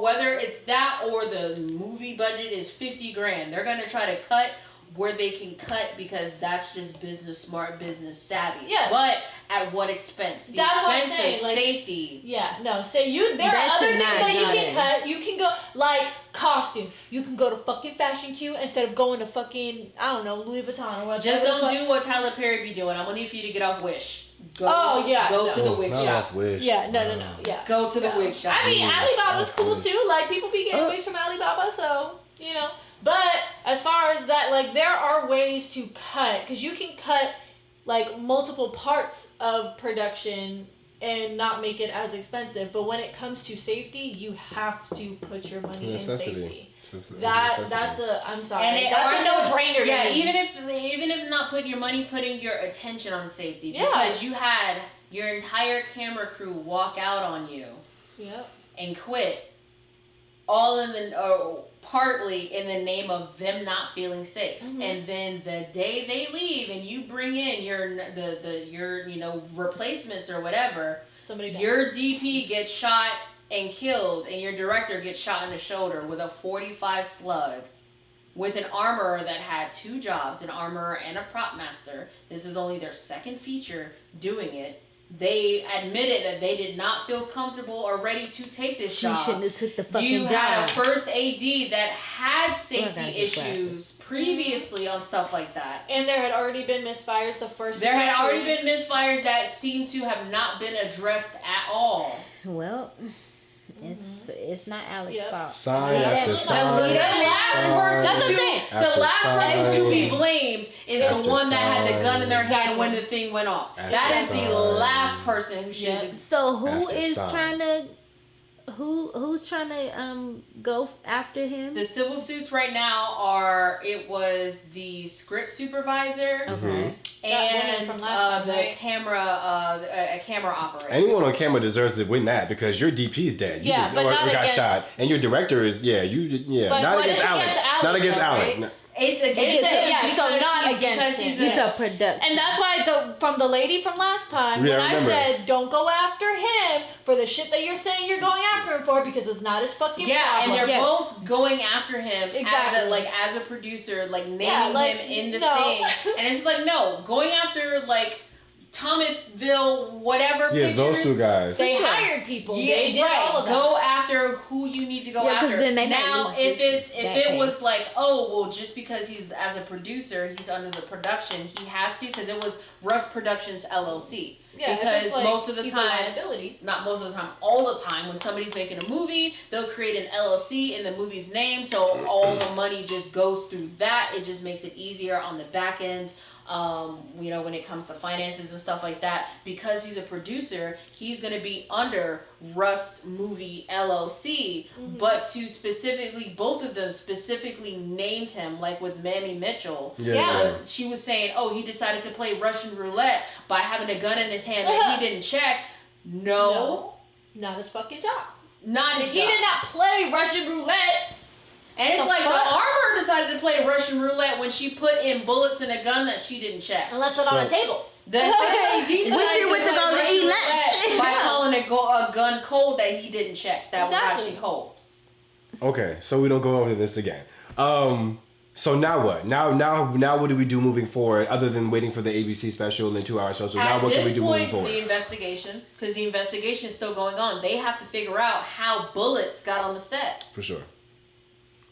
whether it's that or the movie budget is $50,000, they're gonna try to cut where they can cut because that's just business smart, business savvy. Yeah. But at what expense? The That's what I'm expense saying, of like, safety. Yeah, no. There are That other should things not that you not can in. cut. You can go like costume. You can go to fucking Fashion Q instead of going to fucking Louis Vuitton or whatever. Just don't do what Tyler Perry be doing. I'm gonna need for you to get off Wish. Go to the wig not shop. off Wish. Yeah, no. Yeah. Go to the wig shop. I mean, Alibaba's Off cool Wish. too. Like people be getting wigs from Alibaba, so you know. But as far as that, like there are ways to cut because you can cut like multiple parts of production and not make it as expensive. But when it comes to safety, you have to put your money in safety. I'm sorry. And that's a no-brainer. Yeah, to me. even if not putting your money, putting your attention on safety. Yeah. Because you had your entire camera crew walk out on you. Yep. And quit. All in the partly in the name of them not feeling safe. Mm-hmm. And then the day they leave and you bring in your replacements or whatever, your DP gets shot and killed and your director gets shot in the shoulder with a .45 slug with an armorer that had 2 jobs, an armorer and a prop master. This is only their second feature doing it. They admitted that they did not feel comfortable or ready to take this job. She shouldn't have took the fucking You job. had a first AD that had safety gotta get issues glasses. previously on stuff like that. And there had already been misfires the first. There had already been misfires that seem to have not been addressed at all. Well, it's not Alex's fault. Sign after sign. The last That's what I'm saying. the last person to be sign. blamed is After the one that had the gun in their hand sign. when the thing went off. After That is sign. the last person who should have. So who After is sign. trying to who's trying to go after him? The civil suits right now it was the script supervisor Okay. That woman and from last time, the right? a camera operator. Anyone on camera deserves to win that because your DP's dead. You Yeah, but not got against- shot, and your director is But not against it's Alex. against Alex, Not against though, Alex. right? No. It's against Against him. him, yeah, so because not he's- against because him. he's It's a production. And that's why from the lady from last time, Yeah, when I I remember. said don't go after him for the shit that you're saying you're going after him for because it's not his fucking Yeah, problem. and they're Yeah. both going after him Exactly. as a producer, like naming Yeah, like, him in the no. thing. And it's like, no, going after like Thomasville, whatever Yeah, pictures. those 2 guys. They hired people. Yeah, They did right. all of that. Go after who you need to go Yeah, 'cause after. then they might Now, lose if that it was case. like, oh well, just because he's as a producer, he's under the production, he has to because it was Rust Productions LLC. Yeah, if because it's like most of the people time, liability. not most of the time, all the time, when somebody's making a movie, they'll create an LLC in the movie's name, so all the money just goes through that. It just makes it easier on the back end. When it comes to finances and stuff like that, because he's a producer, he's gonna be under Rust Movie LLC. But both of them specifically named him, like with Mamie Mitchell. Yeah. She was saying, oh, he decided to play Russian roulette by having a gun in his hand that he didn't check. No, Not his fucking job. not his He job. did not play Russian roulette. And it's The like fuck? the armor decided to play Russian roulette when she put in bullets in a gun that she didn't check. And left it on the table. The AD Which decided you to went to play go to Russian eat roulette lunch. by calling a gun cold that he didn't check. That Exactly. was actually cold. Okay, so we don't go over this again. So now what? Now what do we do moving forward other than waiting for the ABC special and the 2-hour special? Now what can we do moving forward? The investigation, because the investigation is still going on. They have to figure out how bullets got on the set. For sure.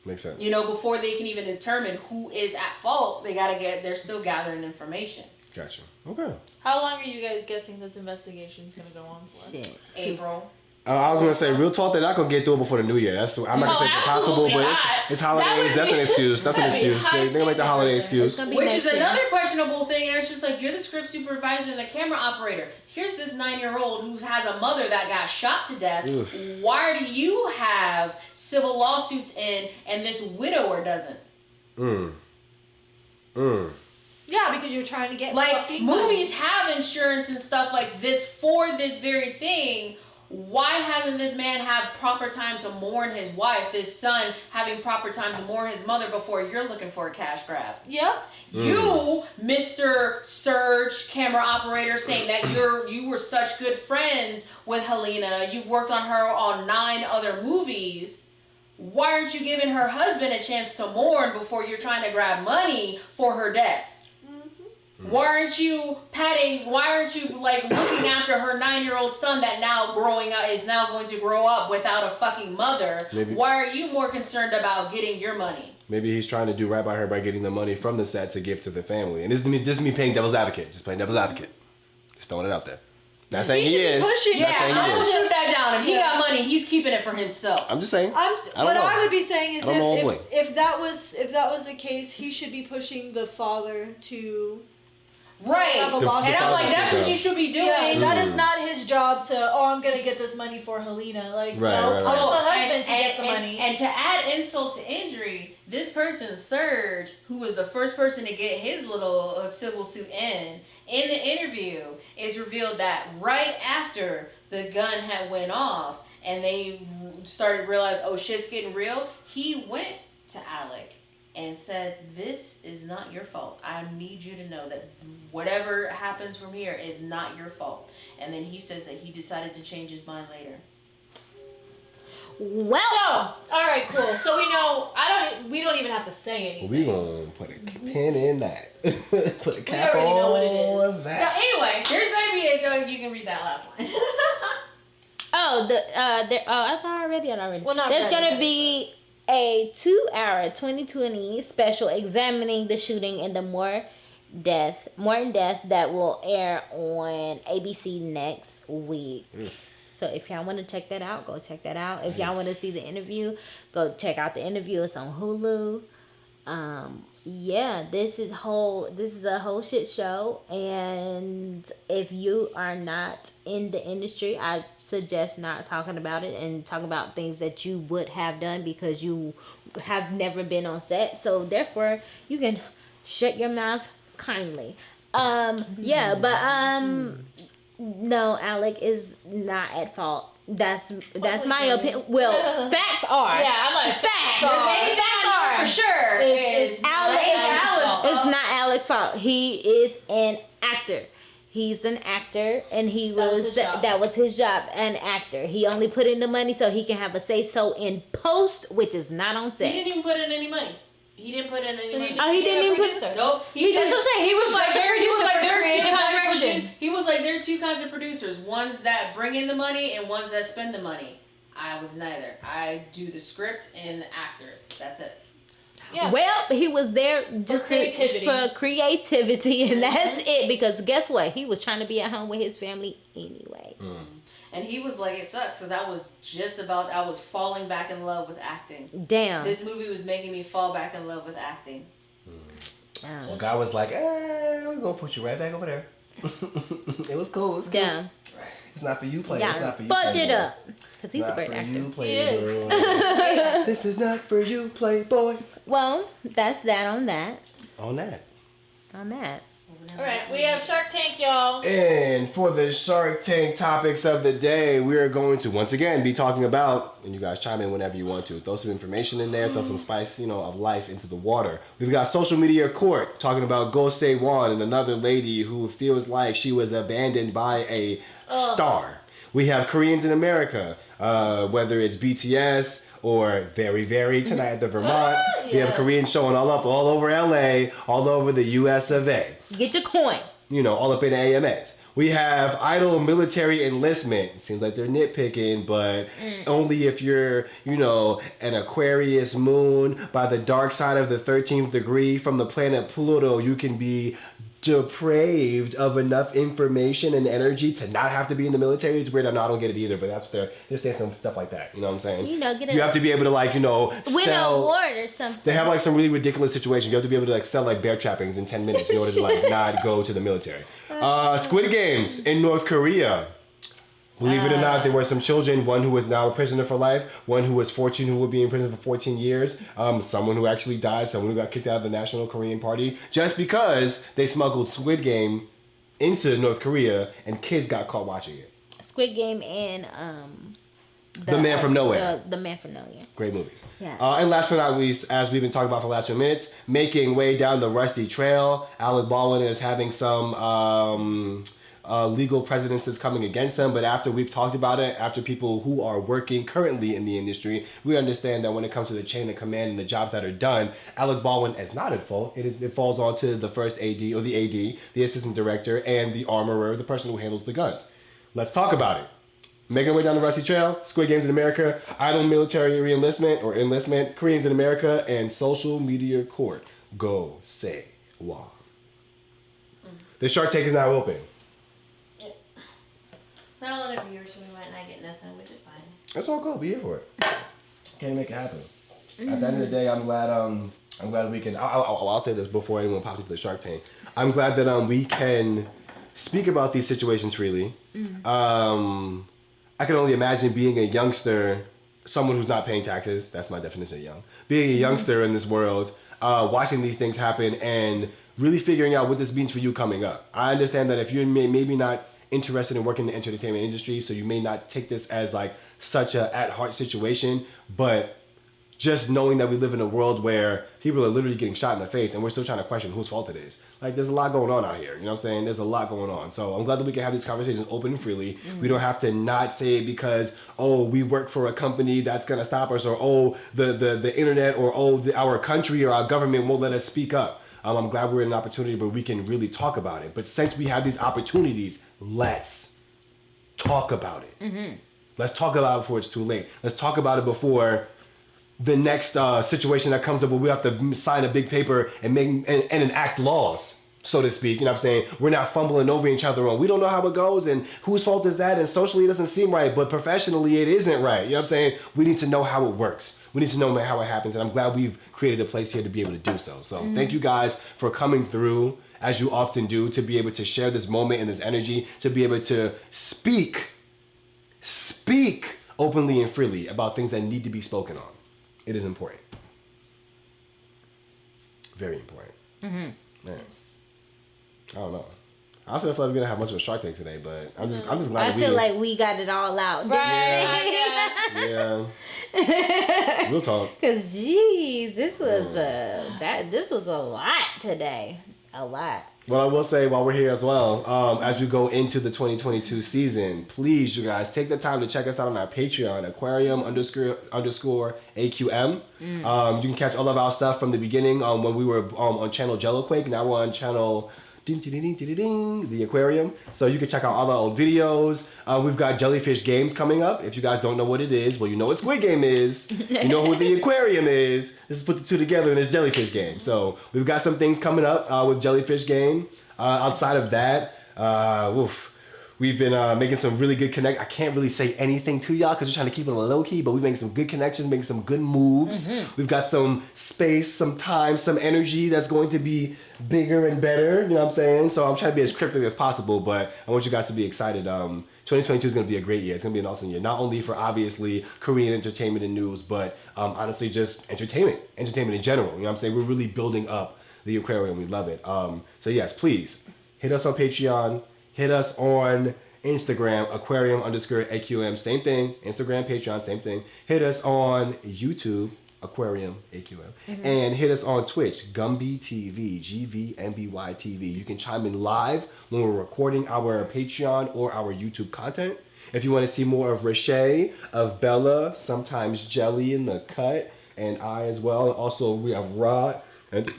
Makes sense. You know, before they can even determine who is at fault, they're still gathering information. Gotcha. Okay. How long are you guys guessing this investigation is going to go on for? Shit. April. I was gonna say, real talk, they're not gonna get through it before the New Year. I'm not gonna say it's impossible, but it's holidays. That's an excuse. That's an excuse. They're gonna make the holiday excuse. Which is another questionable thing. And it's just like, you're the script supervisor and the camera operator. Here's this 9-year-old who has a mother that got shot to death. Oof. Why do you have civil lawsuits in and this widower doesn't? Yeah, because you're trying to get like movies have insurance and stuff like this for this very thing. Why hasn't this man had proper time to mourn his wife, this son having proper time to mourn his mother before you're looking for a cash grab? Yep. You, Mr. Surge camera operator, saying that you were such good friends with Helena, you've worked on her on 9 other movies. Why aren't you giving her husband a chance to mourn before you're trying to grab money for her death? Why aren't you like looking after her 9-year-old son that is now going to grow up without a fucking mother? Maybe. Why are you more concerned about getting your money? Maybe he's trying to do right by her by getting the money from the set to give to the family. And this is me playing devil's advocate. Just playing devil's advocate. Just throwing it out there. Not saying he is. Yeah, I'm gonna shoot that down. If he got money, he's keeping it for himself. I'm just saying. I would be saying is if that was the case, he should be pushing the father to. Right, and I'm like, that's what you should be doing. Yeah, that is not his job to. I'm gonna get this money for Helena. Like, push the husband to get the money. And to add insult to injury, this person, Serge, who was the first person to get his little civil suit in the interview, is revealed that right after the gun had went off and they started to realize, oh shit's getting real, he went to Alec and said, this is not your fault. I need you to know that whatever happens from here is not your fault. And then he says that he decided to change his mind later. Well, all right, cool. So we know. We don't even have to say anything. We gonna put a pin in that. Put a cap on know what it is. So that. anyway, there's going to be you can read that last line. I thought I read it already. Well, not there's gonna be a 2-hour 2020 special examining the shooting and the Morton death that will air on ABC next week. So if y'all want to check that out, go check that out. If y'all want to see the interview, go check out the interview. It's on Hulu. This is a whole shit show, and if you are not in the industry, I suggest not talking about it and talk about things that you would have done because you have never been on set. So therefore, you can shut your mouth kindly. No, Alec is not at fault. That's my opinion. Well, facts are. Yeah, I'm like facts are. For sure. It's not Alec's fault. He is an actor. He's an actor, and that was his job, an actor. He only put in the money so he can have a say-so in post, which is not on set. He didn't even put in any money. He didn't put in any money. He didn't even put. Nope. He was like there are two kinds of producers. Ones that bring in the money and ones that spend the money. I was neither. I do the script and the actors. That's it. Yeah. Well, he was there just for creativity, and that's it. Because guess what? He was trying to be at home with his family anyway. And he was like, it sucks because I was falling back in love with acting. Damn. This movie was making me fall back in love with acting. Well, God was like, we're going to put you right back over there. It was cool. Yeah. Right. It's not for you, Playboy. Yeah. It's not for you, Fucked it up. Because he's a great actor. You, Playboy. This is not for you, Playboy. Well, that's that on that. On that. All right, we have Shark Tank, y'all. And for the Shark Tank topics of the day, we are going to once again be talking about, and you guys chime in whenever you want to, throw some information in there, throw some spice, of life into the water. We've got social media court talking about Go Say Wan and another lady who feels like she was abandoned by a star. We have Koreans in America, whether it's BTS or Very Very tonight at the Vermont. We have Yeah. Koreans showing all over LA, all over the US of A. Get your coin. You know, all up in the AMAs. We have idle military enlistment. Seems like they're nitpicking, but only if you're, you know, an Aquarius moon by the dark side of the 13th degree from the planet Pluto, you can be depraved of enough information and energy to not have to be in the military. It's weird. I don't get it either, but that's what they're saying, some stuff like that. You know what I'm saying? You know, you have to be able to, like, you know, win sell. an award or something. They have like some really ridiculous situations. You have to be able to like sell like bear trappings in 10 minutes in order to like not go to the military. Squid Games in North Korea. Believe it or not, there were some children, one who was now a prisoner for life, one who was 14 who will be in prison for 14 years, someone who actually died, someone who got kicked out of the National Korean Party, just because they smuggled Squid Game into North Korea and kids got caught watching it. Squid Game and The Man from Nowhere. The Man from Nowhere. Great movies. Yeah. And last but not least, as we've been talking about for the last few minutes, making way down the rusty trail. Alec Baldwin is having some legal precedents that's coming against him, but after we've talked about it, after people who are working currently in the industry, we understand that when it comes to the chain of command and the jobs that are done, Alec Baldwin is not at fault. It falls onto the first AD, or the AD, the assistant director, and the armorer, the person who handles the guns. Let's talk about it. Making way down the rusty trail, Squid Games in America, idle military re-enlistment or enlistment, Koreans in America, and social media court. Go say why. The Shark Tank is now open. Not a lot of viewers, so we might not get nothing, which is fine. That's all cool. Be here for it. Can't make it happen. At the end of the day, I'm glad we can. I'll say this before anyone pops into the Shark Tank. I'm glad that we can speak about these situations freely. I can only imagine being a youngster, someone who's not paying taxes. That's my definition of young. Being a youngster in this world, watching these things happen and really figuring out what this means for you coming up. I understand that if you're maybe not interested in working in the entertainment industry, so you may not take this as like such a at-heart situation, but just knowing that we live in a world where people are literally getting shot in the face and we're still trying to question whose fault it is. Like, there's a lot going on out here, you know what I'm saying? There's a lot going on. So I'm glad that we can have these conversations open and freely. We don't have to not say it because, oh, we work for a company that's going to stop us, or, oh, the internet, or, oh, our country or our government won't let us speak up. I'm glad we're in an opportunity where we can really talk about it. But since we have these opportunities, let's talk about it. Let's talk about it before it's too late. Let's talk about it before the next situation that comes up where we have to sign a big paper and make and enact laws, so to speak. You know what I'm saying? We're not fumbling over each other on, we don't know how it goes and whose fault is that, and socially it doesn't seem right, but professionally it isn't right. You know what I'm saying? We need to know how it works. We need to know how it happens, and I'm glad we've created a place here to be able to do so. So thank you guys for coming through, as you often do, to be able to share this moment and this energy, to be able to speak openly and freely about things that need to be spoken on. It is important. Very important. Man. I don't know. I also feel like we're gonna have much of a Shark Tank today, but I'm just glad I feel like we got it all out. Right. Yeah. We'll talk. Cause geez, this was this was a lot today. A lot. What I will say while we're here as well, as we go into the 2022 season, please, you guys, take the time to check us out on our Patreon, aquarium_AQM. You can catch all of our stuff from the beginning when we were on channel Jelloquake. Now we're on channel the aquarium. So you can check out all our old videos. We've got Jellyfish Games coming up. If you guys don't know what it is, well, you know what Squid Game is. You know what the aquarium is. This is put the two together in this Jellyfish Game. So we've got some things coming up with Jellyfish Game. Outside of that, we've been making some really good connections. I can't really say anything to y'all because we're trying to keep it on a low key, but we're making some good connections, making some good moves. We've got some space, some time, some energy that's going to be bigger and better, you know what I'm saying? So I'm trying to be as cryptic as possible, but I want you guys to be excited. 2022 is going to be a great year. It's going to be an awesome year, not only for obviously Korean entertainment and news, but honestly just entertainment in general. You know what I'm saying? We're really building up the aquarium. We love it. So yes, please hit us on Patreon. Hit us on Instagram, aquarium_AQM, same thing. Instagram, Patreon, same thing. Hit us on YouTube, Aquarium AQM. And hit us on Twitch, Gumby TV, GVMBY TV. You can chime in live when we're recording our Patreon or our YouTube content. If you want to see more of Rashay, of Bella, sometimes Jelly in the cut, and I as well. Also, we have Rod and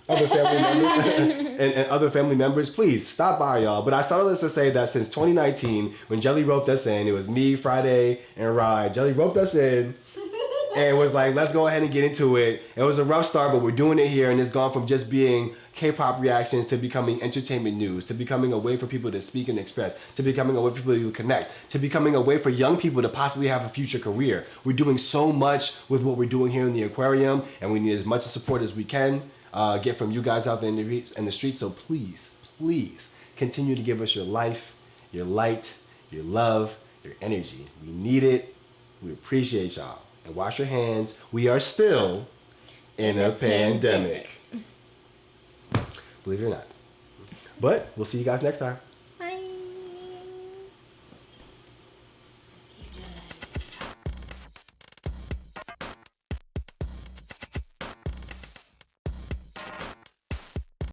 other family members and other family members. Please stop by, y'all. But I started this to say that since 2019, when Jelly roped us in, it was me, Friday, and Rod. Jelly roped us in. And was like, let's go ahead and get into it. It was a rough start, but we're doing it here, and it's gone from just being K-pop reactions to becoming entertainment news, to becoming a way for people to speak and express, to becoming a way for people to connect, to becoming a way for young people to possibly have a future career. We're doing so much with what we're doing here in the aquarium, and we need as much support as we can get from you guys out there in the streets. So please, please continue to give us your life, your light, your love, your energy. We need it. We appreciate y'all. And wash your hands. We are still in a pandemic. Believe it or not. But we'll see you guys next time.